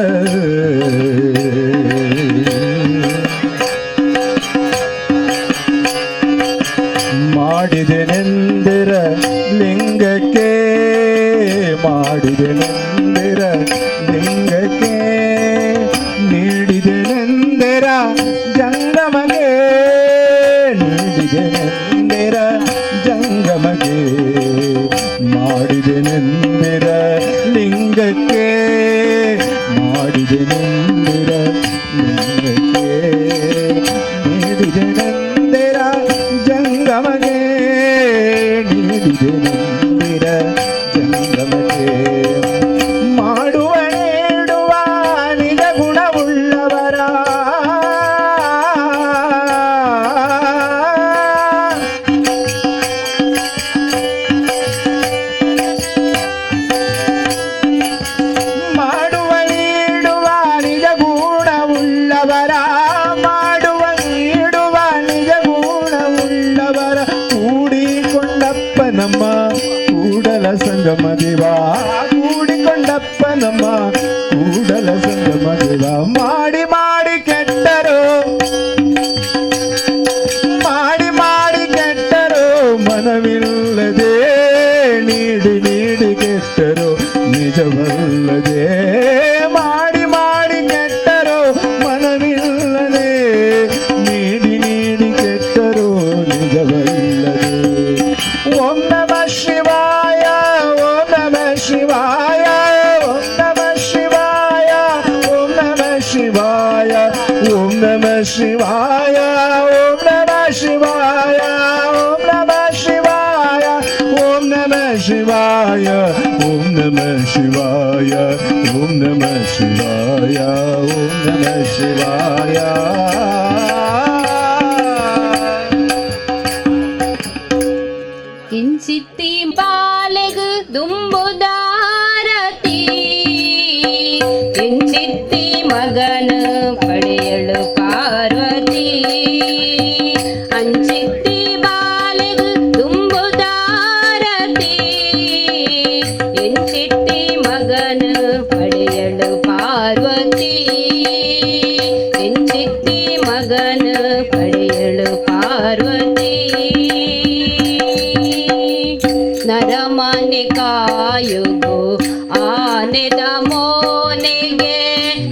A: ಮಾಡಿದೆನೆಂದಿರ ಲಿಂಗಕ್ಕೆ ಮಾಡಿದೆನೆಂದಿರ ಲಿಂಗಕ್ಕೆ ನೀಡಿದೆನೆಂದಿರ ಜಂಗಮಗೆ ನೀಡಿದೆನೆಂದಿರ ಜಂಗಮಗೆ ಮಾಡಿದೆನೆಂದಿರ ಲಿಂಗಕ್ಕೆ ಮಾಡಿದೆನೆಂದಿರ ಲಿಂಗಕ್ಕೆ ನೀಡಿದೆನೆಂದಿರ ಜಂಗಮಗೆ ನೀಡಿದೆನೆಂದಿರ ಜಂಗಮಗೆ ಮಾಡುವ ನೀಡುವ ನಿಜ ಗುಣವುಳ್ಳವರ ಮಾಡುವ ನೀಡುವ ನಿಜ ಗುಣವುಳ್ಳವರ ಮಾಡುವ ನೀಡುವ ನಿಜ ಗುಣವುಳ್ಳವರ ಕೂಡಿಕೊಂಡಪ್ಪ ನಮ್ಮ ಕೂಡಲ ಸಂಗಮ ದೇವ ಕೂಡಿಕೊಂಡಪ್ಪ ನಮ್ಮ ಕೂಡಲ ಸಂಗಮ ದೇವ ಮಾಡಿ ಮಾಡಿ ಕೆಟ್ಟರು ಮಾಡಿ ಮಾಡಿ ಕೆಟ್ಟರು ಮನವಿಲ್ಲದೆ ನೀಡಿ ನೀಡಿ ಕೆಟ್ಟರು ನಿಜವಲ್ಲದೆ ಮಾಡಿ ಮಾಡಿ ಕೆಟ್ಟರು ಮನವಿಲ್ಲದೆ ನೀಡಿ ನೀಡಿ ಕೆಟ್ಟರು ನಿಜವಲ್ಲದೆ ಓಂ ನಮಃ ಶಿವಾಯ ಓಂ ನಮಃ ಶಿವಾಯ ಶಿವಾಯ ಓಂ ನಮಃ ಶಿವಾಯ ಓಂ ನಮಃ ಶಿವಾಯ ಓಂ ನಮಃ ಶಿವಾಯ ಓಂ ನಮಃ ಶಿವಾಯ ಓಂ ನಮಃ ಶಿವಾಯ ಓಂ ನಮಃ ಶಿವಾಯ ಓಂ ನಮಃ ಶಿವಾಯ ಓಂ ನಮಃ ಶಿವಾಯ ಓಂ ನಮಃ ಶಿವಾಯ
B: ಕಿಂಚಿತ್ತಿ ಬಾಲೆಗು ದುಂಬುದಾರತಿ ಕಿಂಚಿತ್ತಿ ಮಗನು ಪಡೆಯಲು ಪಾರ್ವತಿ ಅಂಚಿತ್ತಿ ಬಾಲೆಗು ದುಂಬುದಾರತಿ ಎಂಚಿತ್ತಿ ಮಗನು ಪಡೆಯಲು ಪಾರ್ವತಿ ಎಂಚಿತ್ತಿ ಮಗನು ಪಡೆಯಲು ಪಾರ್ವತಿ ನರಮನೆ ಕಾಯುಗೋ ಆನೆದ ಮೋನೆಗೆ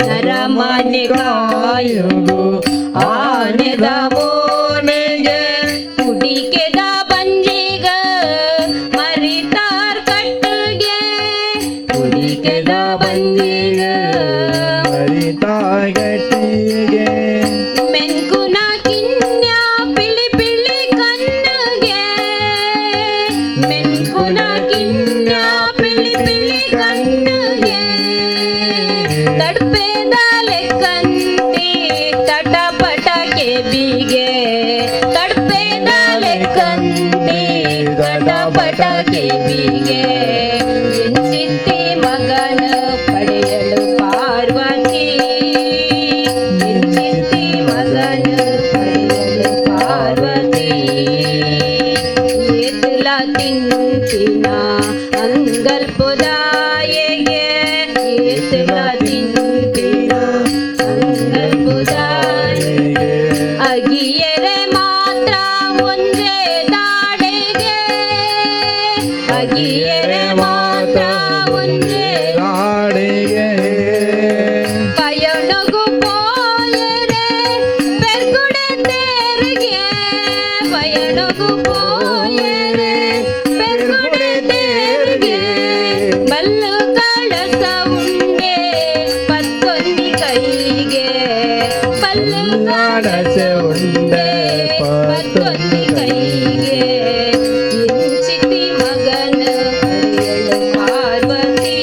B: ನರಮನೆ ಕಾಯುಗೋ ಆನೆದ ಮೋನೆಗೆ ಕುಡಿಕೆದ ಬಂಜಿಗ ಮರಿತಾರ್ ಕಟ್ಟುಗೆ ಕುಡಿಕೆದ ಬಂಜಿಗ
A: ಮರಿತಾರ್ ಕಟ್ಟಿಗೆ
B: ಮೆಂಕುನ ಕಿನ್ಯ ಪಿಳಿ ಪಿಳಿ ಕಣ್ಣಗೆ ಮೆಂಕುನ ಕಿನ್ಯ ಪಿಳಿ ಪಿಳಿ ಕಣ್ಣಗೆ ತಡ್ಪೆದಾಲೆ ಕಂತಿ ತಟಪಟಕೆ ಬೀಗೆ ತಡ್ಪೆದಾಲೆ ಕಂತಿ ತಟಪಟಕೆ ಬೀಗೆ ಎಂಚಿತ್ತಿ ಮಗನ ಪಡೆಯಲು ಪಾರ್ವತಿ ಎಂಚಿತ್ತಿ ಮಗನ ಪಡೆಯಲು ಪಾರ್ವತಿ ಏತುಲ ತಿಂತಿನ ಅಂಗಲ್ಪುದಾಯಗೆ ಏತುಲ ತಿಂತಿನ ಅಂಗಲ್ಪುದಾಯಗೆ ಅಗಿಯರೆ ಮಾತ್ರ ಒಂದೇ ದಾಡೆಗೆ ಅಗಿಯರೆ ಮಾತ್ರ ಒಂದೇ
A: ನಾಡಿಗೆ
B: ಪಯಣಗು ಪೋಯರೆ ಬೆರ್ಗುಡೆ ತೇರಿಗೆ ಪಯಣಗು ಪೋಯರೆ ಬೆರ್ಗುಡೆ ತೇರಿಗೆ ಬಲ್ಲು ಕಳಸ ಉಂಡೆ ಪತ್ತೊಂದಿ ಕೈಗೆ ಬಲ್ಲು ಕಳಸ ಉಂಡೆ ಪತ್ತೊಂದಿ ಕೈಗೆ ಎಂಚಿತಿ ಮಗನ ಪಡೆಯಲು ಪಾರ್ವತಿ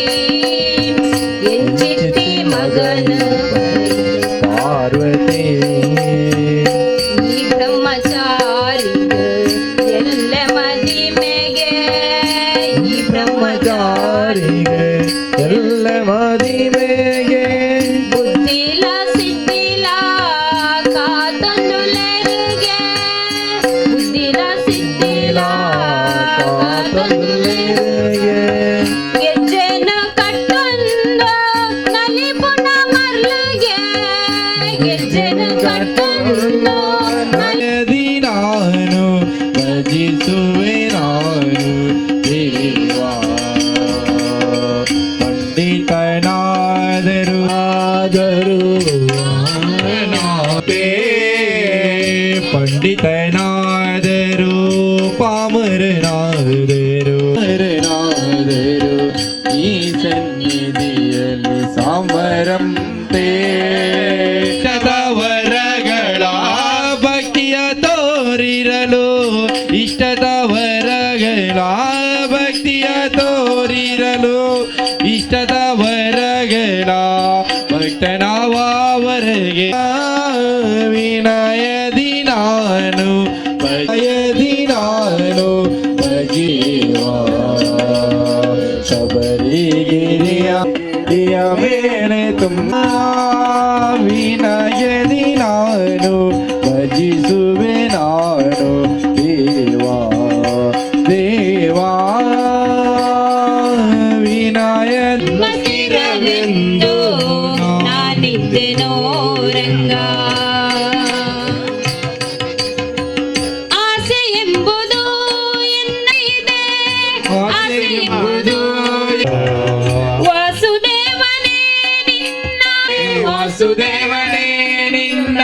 B: ಎಂಚಿತಿ ಮಗನ ಪಡೆಯಲು
A: ಪಾರ್ವತಿ
B: ಈ ಬ್ರಹ್ಮಚಾರಿಗ ಎಲ್ಲ ಮದಿಮೆಗೆ ಈ ಬ್ರಹ್ಮಚಾರಿಗೆ
A: ಎಲ್ಲ ಮದಿಮೆಗೆ
B: ಬುದ್ಧಿಲ ಸಿದ್ಧಿಲ ಕಾತಂದುಲೆರಿಗೆ ಬುದ್ಧಿಲ ಸಿದ್ಧಿಲ ಕಾತಂದುಲೆರಿಗೆ ಗೆಜ್ಜೆನ ಕಟ್ಟೊಂದು ನಲಿಪುಣ ಮರ್ಲಿಗೆ ಗೆಜ್ಜೆನ ಕಟ್ಟೊಂದು
A: ನದಿ ನಾನು ಭಜಿಸುವೆ ನಾನು ದೇವಾ ಪಂಡಿತನಾದರು ಆದರು ನಾಪೇ ಪಂಡಿತನಾದರು ಪಾಮರನಾದರು ನಾದರು ಈ ಸನ್ನಿಧಿಯಲ್ಲಿ ಸಾಮರಂತೆ ಇಷ್ಟದವರಗಳ ಭಕ್ತಿಯ ತೋರಿರಲು ಇಷ್ಟದವರಗಳ ಭಕ್ತಿಯ ತೋರಿರಲು ಇಷ್ಟದವರಗಳ ಭಕ್ತನಾವರೆಗೆ ವಿನಯದಿ ನಾನು ಭಯದಿ ನಾನು ಭಜೀವ ಶಬರಿಗಿರಿಯ ಮೇಲೆ ತುಂಬ ವಿನಯದಿ ನಾನು ಭಜಿಸುವೆ ನಾನು ದೇವಾ ದೇವಾ ವಿನಯ
B: ಮಸಿರವೆಂದು ನಾನಿದ್ದೆನೋ ರಂಗ ಆಸೆ ಎಂಬುದು ಎನ್ನ ಇದೆ ಆಸೆ ಎಂಬುದು ವಾಸುದೇವನೇ ನಿನ್ನ
A: ವಾಸುದೇವನೇ ನಿನ್ನ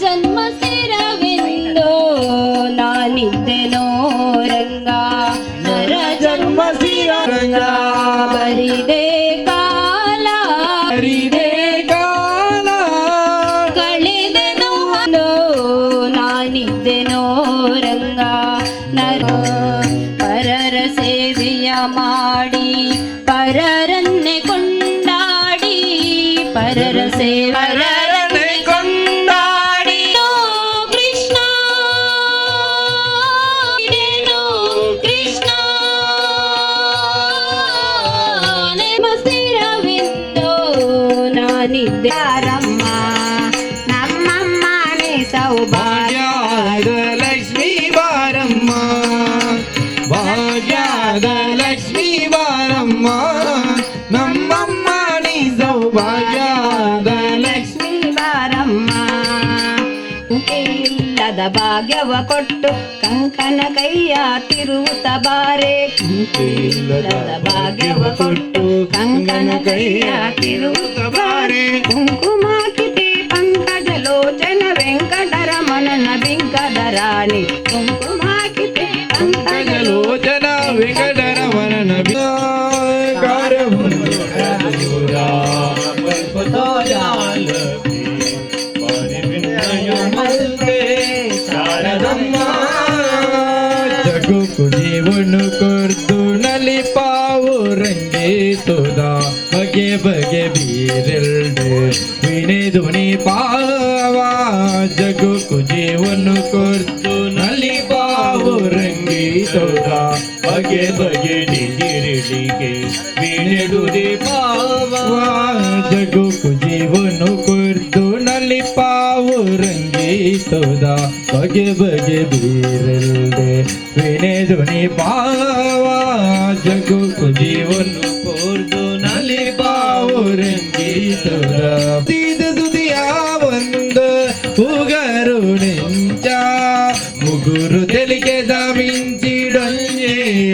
B: ಜನ್ಮ ಸ್ಥಿರವೆಂದು ನಾನಿದ್ದೆನೋ ರಂಗ ನರ ಜನ್ಮ
A: ರಂಗ
B: ಬರಿದೆ ಕಾಲ
A: ಹರಿದೇ ಕಾಲ
B: ಕಳೆದೆನು ನಾನಿದ್ದೆನೋ ರಂಗ ನರ ಪರರ ಸೇವೆಯ ಮಾಡಿ ಪರರನ್ನೇ ಕೊಂಡಾಡಿ ಪರರ ಸೇವರನ್ನೇ ಕೊಂಡಾಡಿ ಕೃಷ್ಣ ಕೃಷ್ಣ ಸ್ಥಿರವೆಂದು ನಾನಿದ್ದಾರಮ್ಮ ನಮ್ಮಮ್ಮ ಸೌಭಾಗ್ಯ
A: ಭಾಗ್ಯದ ಲಕ್ಷ್ಮೀ ಬಾರಮ್ಮ ಭಾಗ್ಯದ ಲಕ್ಷ್ಮೀ ಬಾರಮ್ಮ ನಮ್ಮಮ್ಮ ನೀ ಸೌಭಾಗ್ಯದ ಲಕ್ಷ್ಮೀ
B: ಬಾರಮ್ಮ ಇಲ್ಲದ ಭಾಗ್ಯವ ಕೊಟ್ಟು ಕಂಕನ ಕೈಯ ತಿರುವುತ ಬಾರೆ ಇಲ್ಲದ ಭಾಗ್ಯವ ಕೊಟ್ಟು ಕಂಕನ ಕೈಯ ತಿರುವುತ ಬಾರೆ ಕುಂಕುಮ ಕಿತಿ ಪಂಕಜ ಲೋಚನ ವೆಂಕಟರಮಣನ ಬಿಂಕದ ರಾಣಿ ಕುಂಕುಮ ಕಿತಿ ಪಂಕಜ
A: ಲೋಚನ ವೆಂಕಟರಮಣನ ಶಾರದಮ್ಮ ಜಗು ಜೀವನು ಕೊರ್ದು ನಲಿ ಪಾವು ರಂಗೆ ತೋದ ಬಗೆ ಬಗೆ ಬೀರೆಲ್ಡು ವಿಣೆ ಧ್ವನಿ ಪಾವ ಜಗು ಜೀವನು ಕೊರ್ದು ನಲಿ ಪಾವು ರಂಗೆ ತೋದ ಬಗೆ ಬಗೆ ಡಿಗಿರಿಡಿಗೆ ವಿಣೆ ಧ್ವನಿ ಪಾವ ಜಗು ಜೀವನು ಕೊರ್ದು ನಲಿ ಪಾವು ರಂಗೆ ತೋದ ಬಗೆ ಬಗೆ ಬೀರೆಲ್ಡೆ ವಿಣೆ ಧ್ವನಿ ಪಾವ ಜಗು ಜೀವನು ಕೊರ್ದು ನಲಿ ಪಾವು ರಂಗೆ ತೋದ ತೀದ ದುದಿಯ ಒಂದು ಉಗರು ನೆಂಚ ಮುಗುರು ತೆಲಿಗೆ ಮಿಂಚಿಡೊಂಜೆ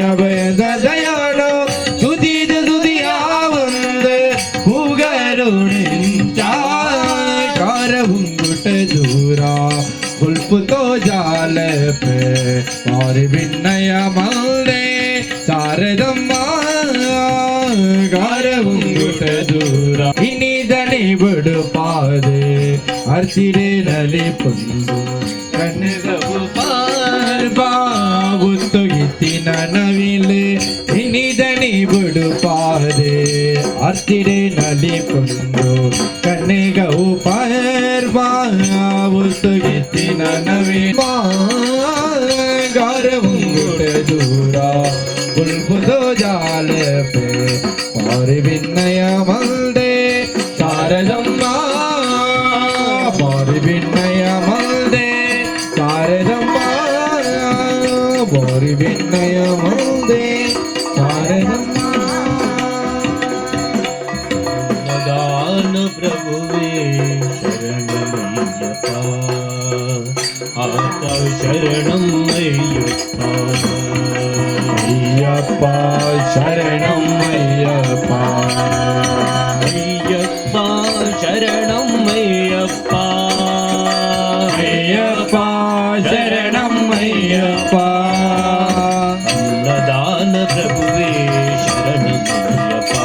A: ಅಭಯದ ದಯಾಳು ಸುದಿದ ದುದಿಯ ಒಂದು ಉಗರು ನೆಂಚ ಕಾರ ಹುಂಗುಟ ದೂರ ಉಲ್ಪುತೋ ಜಾಲ ಪೆ ಮಾರಿ ಬಿನ್ನಯ ಮಲ್ದೆ ಶಾರದಮ್ಮ ಕಾರ ಹುಂಗುಟ ದೂರ ಇನಿದನೆ ಬಡು ಪಾದೆ ಅರ್ಚಿಡೆ ನಲಿ ಪುಂದು ಕಣ್ಣು ಪಾರ್ಬಾವುತ್ತು ಗಿತ್ತಿನ ನವಿಲೆ ಇನಿದನೆ ಬಡು ಪಾದೆ ಅರ್ಚಿಡೆ ನಲಿ ಪುಂದು ಕಣ್ಣಿಗವು ಪಾರ್ಬಾವುತ್ತು ಗಿತ್ತಿನ ನವಿಲೆ ಗಾರವುಂಗುಟ ದೂರ ಉಲ್ಬುದೋ ಜಾಲ ಪೆ ಪಾರಿ ಬಿನ್ನಯ ಮಲ್ದೆ ಶಾರದಮ್ಮ ಪಾರಿ ಬಿನ್ನಯ ಮಲ್ದೆ ಶಾರದಮ್ಮ ಪಾರಿ ಬಿನ್ನಯ ಮಲ್ದೆ ಶಾರದಮ್ಮ
E: ಮದಾನ ಪ್ರಭುವೇ ಶರಣಮಯ್ಯಪ್ಪ ಆತ ಶರಣಮಯ್ಯಪ್ಪ
A: ಅಯ್ಯಪ್ಪ ಶರಣಮಯ್ಯಪ್ಪ
E: ಅಯ್ಯಪ್ಪ ಶರಣಮಯ್ಯಪ್ಪ
A: ಅಯ್ಯಪ್ಪ ಶರಣಮಯ್ಯಪ್ಪ
E: ಅನ್ನದಾನ ಪ್ರಭುವೇ ಶರಣಮಯ್ಯಪ್ಪ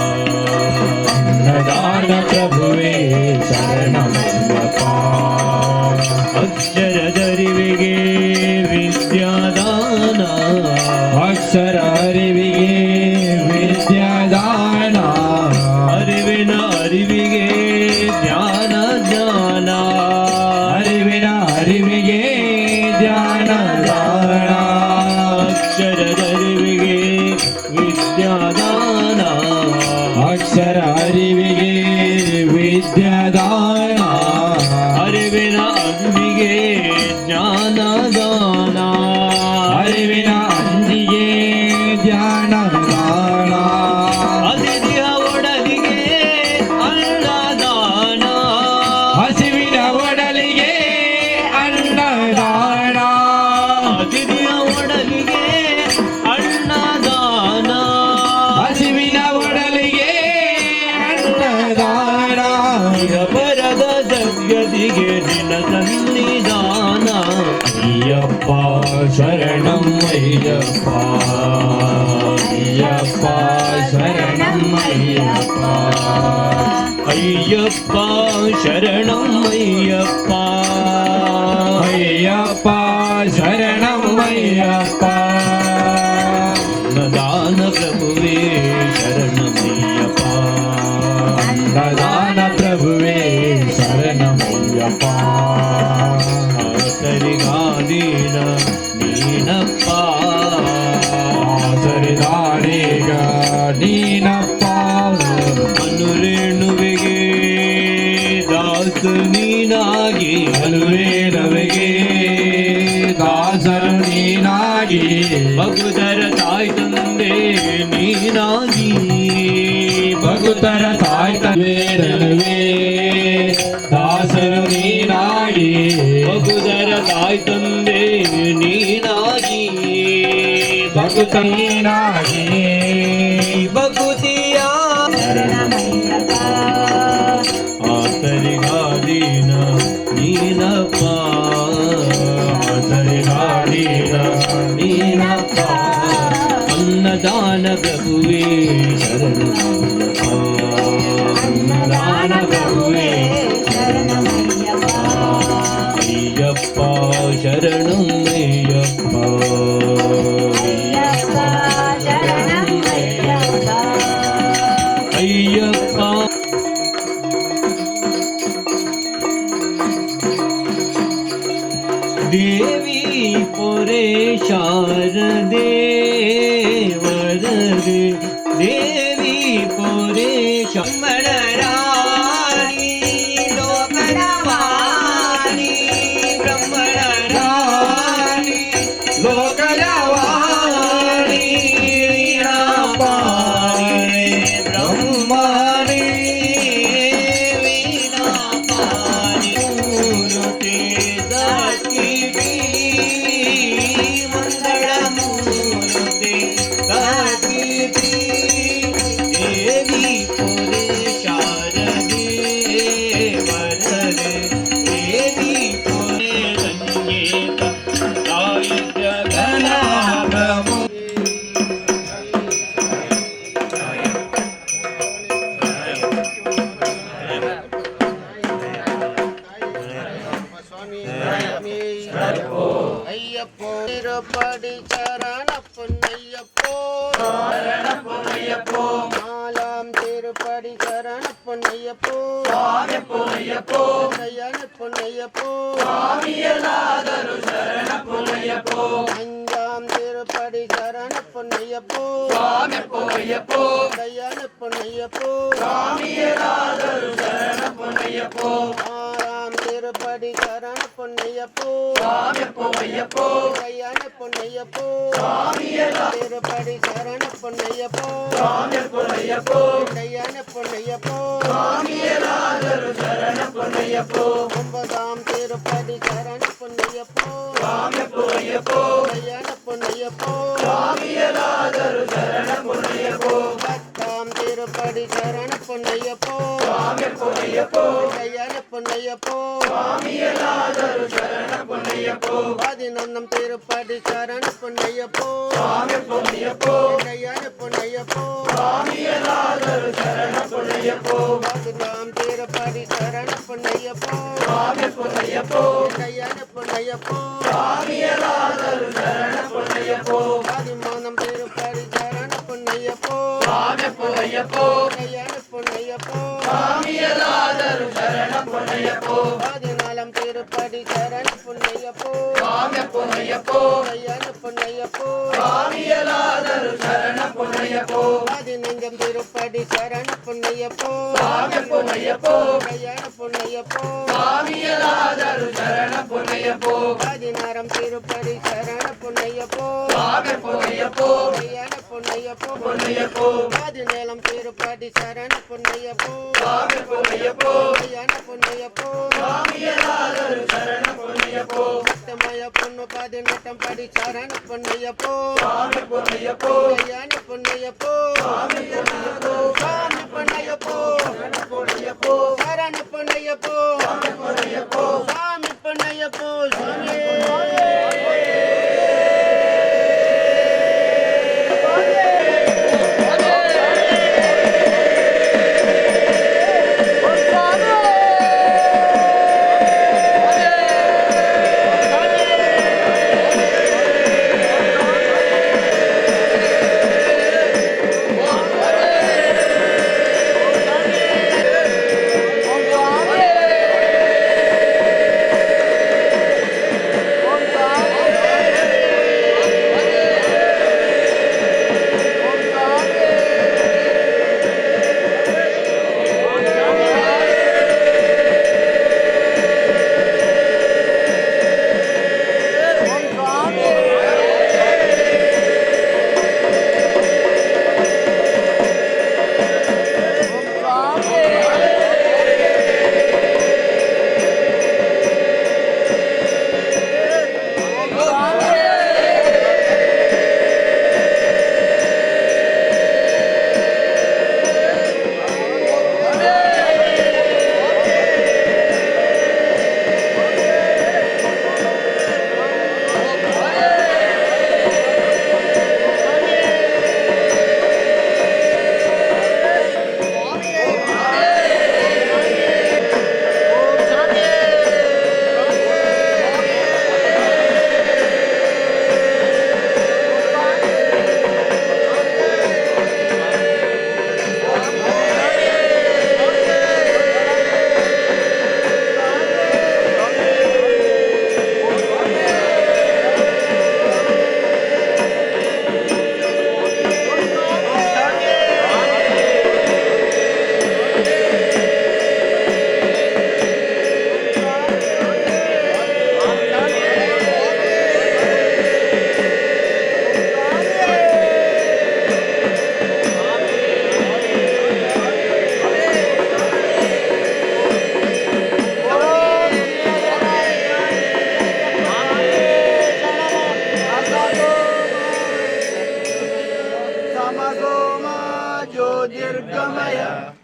A: ಅನ್ನದಾನ ಪ್ರಭುವೇ ಶರಣಮಯ್ಯಪ್ಪ
E: ಅಕ್ಷರದರಿವಿಗೆ ವಿದ್ಯಾದಾನ
A: ಅಕ್ಷರ ಅರಿವಿಗೆ ವಿದ್ಯಾದಾನ
E: ಅರಿವಿನ ಅರಿವಿಗೆ ಜ್ಞಾನ ಜ್ಞಾನ
A: ಅರಿವಿನ ಅರಿವಿಗೆ ಧ್ಯಾನ ದಾನ
E: ಅಕ್ಷರದರಿವಿಗೆ ವಿದ್ಯಾದಾನ
A: ಅಕ್ಷರ ಅರಿವಿಗೆ ವಿದ್ಯಾದಾನ
E: ಅರಿವಿನ ಅರಿವಿಗೆ ಜ್ಞಾನ ದಾನ
A: ಅರಿವಿನ ಅಂಜಿಗೆ ಧ್ಯಾನ ದಾನ
E: ಅತಿಥಿಯ ಒಡಲಿಗೆ ಅನ್ನದಾನ
A: ಹಸಿವಿನ ಒಡಲಿಗೆ ಅನ್ನದಾನ
E: ಅತಿಥಿಯ ಒಡಲಿಗೆ ಅನ್ನದಾನ
A: ಹಸಿವಿನ ಒಡಲಿಗೆ ಅನ್ನದಾನ
E: ಬರದ ಜಗದಿಗೆ ನಿನ್ನ ಸನ್ನಿಧಾನ ಸನ್ನಿಧಾನ ಅಯ್ಯಪ್ಪ ಶರಣಂ ಅಯ್ಯಪ್ಪ ಅಯ್ಯಪ್ಪ ಶರಣಂ ಅಯ್ಯಪ್ಪ ಅಯ್ಯಪ್ಪ ಶರಣಂ ಅಯ್ಯಪ್ಪ
A: ಅಯ್ಯಪ್ಪ ಶರಣಂ ಅಯ್ಯಪ್ಪ
E: ಅನ್ನದಾನ ಪ್ರಭುವೇ ಶರಣಮಯ್ಯಪ್ಪ
A: ಅನ್ನದಾನ ಪ್ರಭುವೇ ಶರಣಮಯ್ಯಪ್ಪ
E: ಆತರಿಗಾದೀನ ನೀನಪ್ಪ
A: ಸರಿದಾನೀಗ ನೀನಪ್ಪ
E: ಅನುರೇಣುವಿಗೆ ದಾಸ ನೀನಾಗಿ
A: ಅನುರೇಣುವಿಗೆ ದಾಸರು ನೀನಾಗಿ
E: ಭಗುದರ ತಾಯಿ ತಂದೆ ನೀನಾಗಿ
A: ಭಗುತರ ತಾಯಿ ತಂದೆ ದಾಸರು ನೀನಾಗಿ
E: ಭಗುದರ ತಾಯಿ ತಂದೆ ನೀನಾಗಿ
A: ಭಗುತ ನೀನಾಗಿ
E: ಭಗುತಿಯ ಆತರಿಗಾದೀನ ನೀನಪ್ಪ ಆತರಿಗಾದೀನ ನೀನಪ್ಪ ಅನ್ನದಾನ ಪ್ರಭುವೇ ಶರಣಮಯ್ಯಪ್ಪ ಅನ್ನದಾನ ಪ್ರಭುವೇ ಅಯ್ಯಪ್ಪ ಶರಣಂ ಅಯ್ಯಪ್ಪ ಅಯ್ಯಪ್ಪ ದೇವಿ ಪೊರೆ ಶಾರದೆ ವರದೆ ದೇವಿ ಪೊರೆ ಶಂಬಳರಾಣಿ ಲೋಕರವಾಣಿ ಬ್ರಹ್ಮಣರಾಣಿ
A: ಲೋಕಲವಾಣಿ ವೀಣಾಪಾಣಿ ಬ್ರಹ್ಮಣಿ
E: ವೀಣಾಪಾಣಿ ಮೂರುತಿ ಸತ್ಕಿಟಿ ಮಂಗಳ ಮೂರುತಿ ಸತ್ಕಿಟಿ ದೇವಿ ಪುರಿ ಶಾರದೆ ವರದೆ ದೇವಿ ಪುರಿ ಸಂಗೀತ ಸಾಹಿತ್ಯ
A: ಗಣಾಭಮು
F: ஐயப்போ திருப்படி சரண பொன்னையப்போ மாலாம் திருப்படி சரண பொன்னையப்போ சயன பொன்னையப்போ அஞ்சாம் திருப்படி சரண பொன்னையப்போ சயன பொன்னையப்போ ஆறாம் திருப்படி சரண பொன்னையப்போ சயன பொன்னையப்போ திருப்படி சரண பொன்னையப்போ சயன பொன்னையப்போ ஒன்பதாம் திருப்படி சரண பொன்னையப்போ சயன பொன்னையப்போ பத்தாம் திருப்படி சரண பொன்னையப்போ சயன பொன்னையப்போ பதினொன்னம் திருப்படி சரண பொன்னையப்போ சயன பொன்னையப்போ பதினாம் திருப்படி சரண பொன்னையப்போ சயன பொன்னையப்போ பதிமூணம் திருப்படி சரண பொன்னையப்போ சயன பொன்னையப்போ பதினாலாம் திருப்படி சரண பொன்னையப்போ சயன பொன்னையப்போ பதினைஞ்சாம் திருப்படி சரண பொன்னையப்போ சயன பொன்னையப்போ பதினாறாம் திருப்படி சரண பொன்னையப்போ சயன பொன்னையப்போ பதினேழாம் திருப்படி சரண பொன்னையப்போ சயன பொன்னையப்போ சத்தமய பொண்ணு பதினெட்டாம் படி சரண பொன்னையப்போ சயன பொன்னையப்போ சாமி பொன்னையப்போ சரண பொன்னையப்போ சாமி పొన్నయ్యప్పో స్వామి ज्योतिर्गमय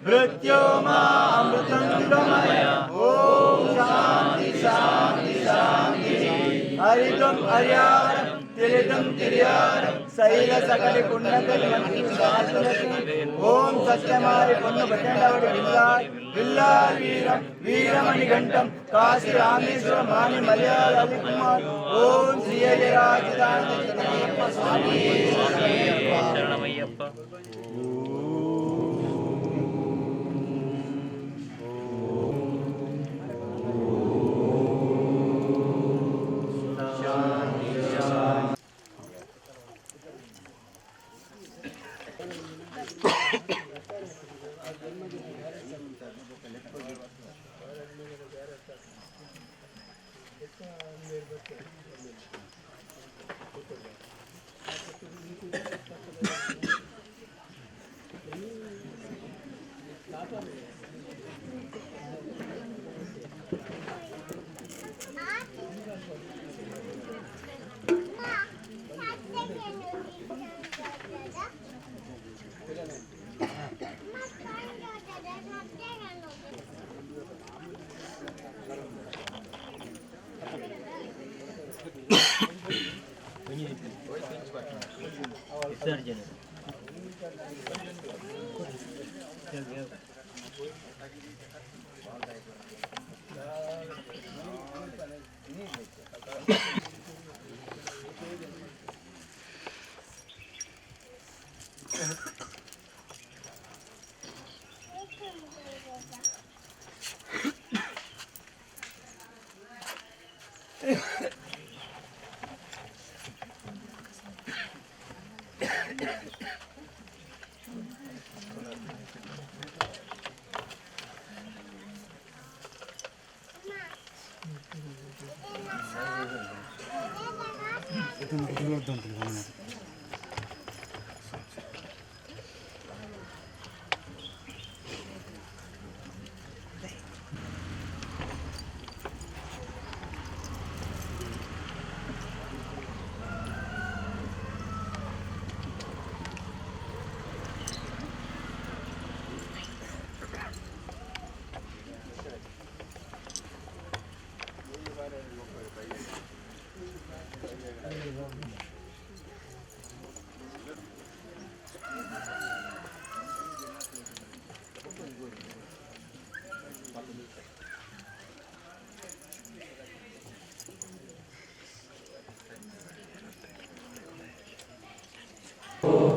F: मृत्योमा अमृतंगमय ओम शांति शांति शांति हरितम हरियार तिरितम तिरियार शैल सकल पुण्यकलिमंति ओम सत्यमाय पुण्य भटंडवड विल्लार विल्लार वीरम वीरमणिघंटम काशी रामेश्वर मानि मलयाल कुमार ओम श्री राजदान स्वामी शरणमय्यप्पा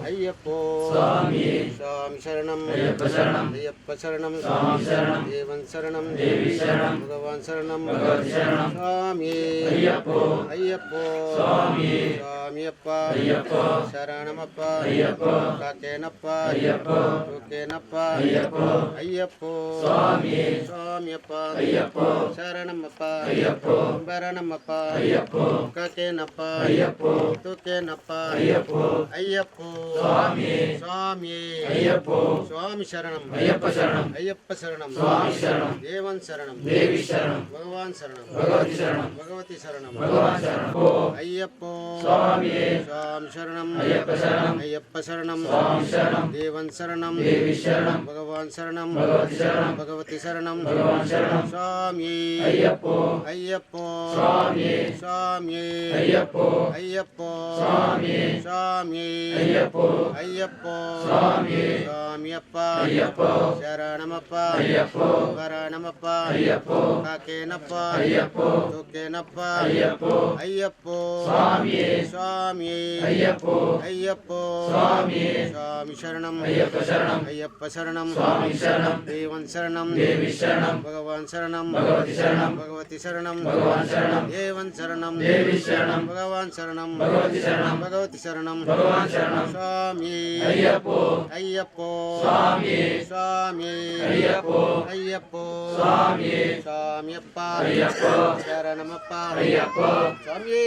F: అయ్యప్పో స్వామి స్వామి శరణం అయ్యప్ప శరణం అయ్యప్ప శరణం స్వామి శరణం దేవన్ శరణం దేవి శరణం భగవాన్ శరణం భగవతి శరణం స్వామి అయ్యప్పో అయ్యప్పో స్వామి స్వామియప్ప అయ్యప్ప శరణమప్ప అయ్యప్ప కాకేనప్ప అయ్యప్ప రుకేనప్ప అయ్యప్ప అయ్యప్పో స్వామి స్వామియప్ప అయ్యప్ప శరణమప్ప అయ్యప్ప శరణమప్ప అయ్యప్ప కాకేనప్ప అయ్యప్ప రుకేనప్ప అయ్యప్ప అయ్యప్ప స్వామి స్వామి అయ్యప్ప స్వామి శరణం అయ్యప్ప శరణం అయ్యప్ప శరణం స్వామి శరణం దేవన్ శరణం దేవి శరణం భగవాన్ శరణం భగవతి శరణం భగవతి శరణం భగవాన్ శరణం అయ్యప్ప స్వామి స్వామి శరణం అయ్యప్ప శరణం అయ్యప్ప శరణం స్వామి శరణం దేవన్ శరణం దేవి శరణం భగవాన్ శరణం భగవతి శరణం భగవతి శరణం భగవాన్ శరణం స్వామి అయ్యప్ప అయ్యప్ప స్వామి స్వామి అయ్యప్ప అయ్యప్ప స్వామి స్వామి అయ్యప్పో అయ్యప్పో స్వామి స్వామియప్ప అయ్యప్ప శరణమప్ప అయ్యప్ప వరణమప్ప అయ్యప్ప కాకేనప్ప అయ్యప్ప తుకేనప్ప అయ్యప్ప అయ్యప్పో స్వామి స్వామి అయ్యప్ప అయ్యప్ప స్వామి స్వామి శరణం అయ్యప్ప శరణం అయ్యప్ప శరణం స్వామి శరణం దేవన్ శరణం దేవి శరణం భగవాన్ శరణం భగవతి శరణం భగవతి శరణం భగవాన్ శరణం దేవన్ శరణం దేవి శరణం భగవాన్ శరణం భగవతి శరణం భగవతి శరణం భగవాన్ శరణం స్వామి అయ్యప్పో అయ్యప్పో స్వామి స్వామి అయ్యప్పో అయ్యప్పో స్వామి స్వామియప్ప అయ్యప్ప శరణమప్ప అయ్యప్ప స్వామి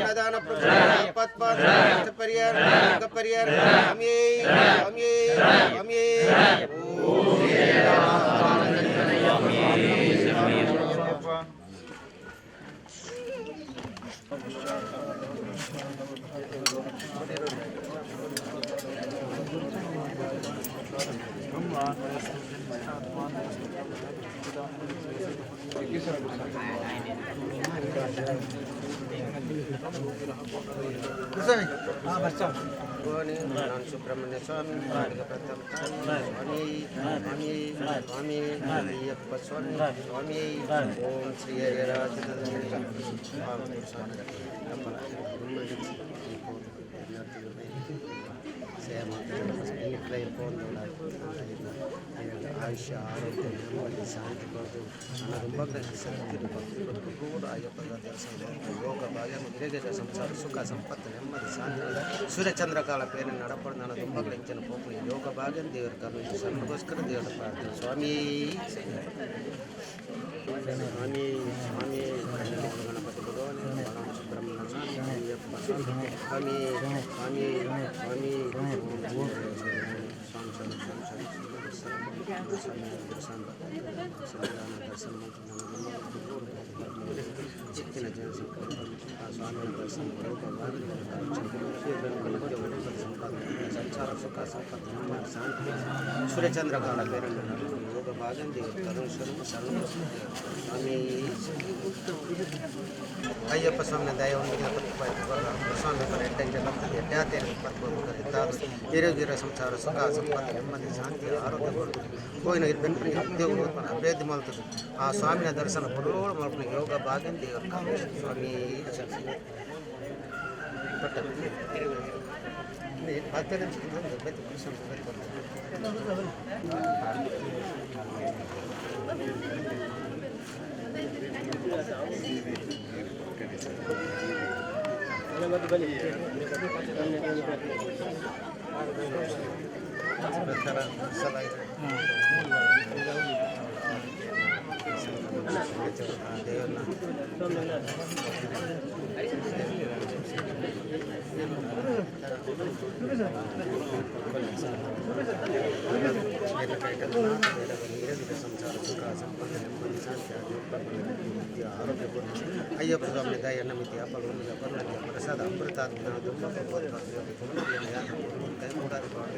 F: ప్రధాన పరిహార పరిహార స్వామి స్వామి స్వామి ನಾನು ಸುಬ್ರಹ್ಮಣ್ಯ ಸ್ವಾಮಿ ಸ್ವಾಮಿ ಸ್ವಾಮಿ ಸ್ವಾಮಿ ಅಯ್ಯಪ್ಪ ಸ್ವಾಮಿ ಸ್ವಾಮಿ ಓಂ ಶ್ರೀ ಹರಿರಾಜ ಆಯುಷ್ಯ ಆರೋಗ್ಯ ನೆಮ್ಮದಿ ಶಾಂತಿ ಕೊಟ್ಟು ನನ್ನ ದುಂಬಗಳಿಗೆ ಶಕ್ತಿ ಭಕ್ತಿ ಕೂಡ ಅಯ್ಯಪ್ಪ ದರ್ಶನ ಯೋಗ ಭಾಗ್ಯ ವಿವೇಕ ಸಂಸಾರ ಸುಖ ಸಂಪತ್ತು ನೆಮ್ಮದಿ ಶಾಂತಿ ಸೂರ್ಯಚಂದ್ರಕಾಲ ಪೇರಿನ ನಡಪಡು ನನ್ನ ದುಂಬಗಳ ಹೆಚ್ಚಿನ ಪೋಪು ಯೋಗ ಭಾಗ್ಯ ದೇವರ ಕರುಣೆ ಸರ್ವಗೋಸ್ಕರ ದೇವರ ಪ್ರಾರ್ಥನೆ ಸ್ವಾಮಿ ಸ್ವಾಮಿ ಸ್ವಾಮಿ ಗಣಪತಿ ಭಗವಾನ್ ಸುಬ್ರಹ್ಮಣ್ಯ ಸ್ವಾಮಿ ಅಯ್ಯಪ್ಪ ಸ್ವಾಮಿ ಸ್ವಾಮಿ ಸ್ವಾಮಿ ಚಿಕ್ಕಿನ ಸ್ವಾಮಿಯ ದರ್ಶನ ಸಂಸಾರ ಸುಖ ಸಂಪತ್ತು ನೆಮ್ಮದಿ ಶಾಂತಿ ಸೂರ್ಯಚಂದ್ರಕಾಲ ಬೇರೆ ಯೋಗ ಭಾಗಂ ದೇವರು ಕರುಣೇಶ್ವರ ಶರಣ ಸ್ವಾಮಿ ಅಯ್ಯಪ್ಪ ಸ್ವಾಮಿಯ ದಯವನ್ನು ಸ್ವಾಮಿ ಎಡ್ಡಂಗೆ ಬರ್ತದೆ ಎಡ್ಡಾತೇನೆ ಇಪ್ಪತ್ತು ಹಿರಿಯ ಸಂಸಾರ ಸುಖ ಸಂಪತ್ತು ನೆಮ್ಮದಿ ಶಾಂತಿ ಆರೋಗ್ಯ ಹೋಗಿನ ಬೆನ್ಪನಿಗೆ ಉದ್ಯೋಗ ಅಭಿವೃದ್ಧಿ ಮಾಡ್ತದೆ ಆ ಸ್ವಾಮಿಯ ದರ್ಶನ ಬರೋಳು ಮಾಡ್ಕೊಂಡು ಯೋಗ ಭಾಗ್ಯ ದೇವರು ಸ್ವಾಮಿ ಸಂಸಾರ ಸುಖ ಸಂಪತ್ತು ನೆಮ್ಮದಿ ಶಾಂತಿ ಆರೋಗ್ಯ ಅಯ್ಯಪ್ಪ ಸ್ವಾಮಿ ದಯ ನಮಿತಿ ಅಪಗಮನ ಪರ್ಣಿ ಪ್ರಸಾದ ಅಮೃತಾತ್ಮ ದುಂಬ ಕೈ ಮೂಡಾರಿ ಪಾಠ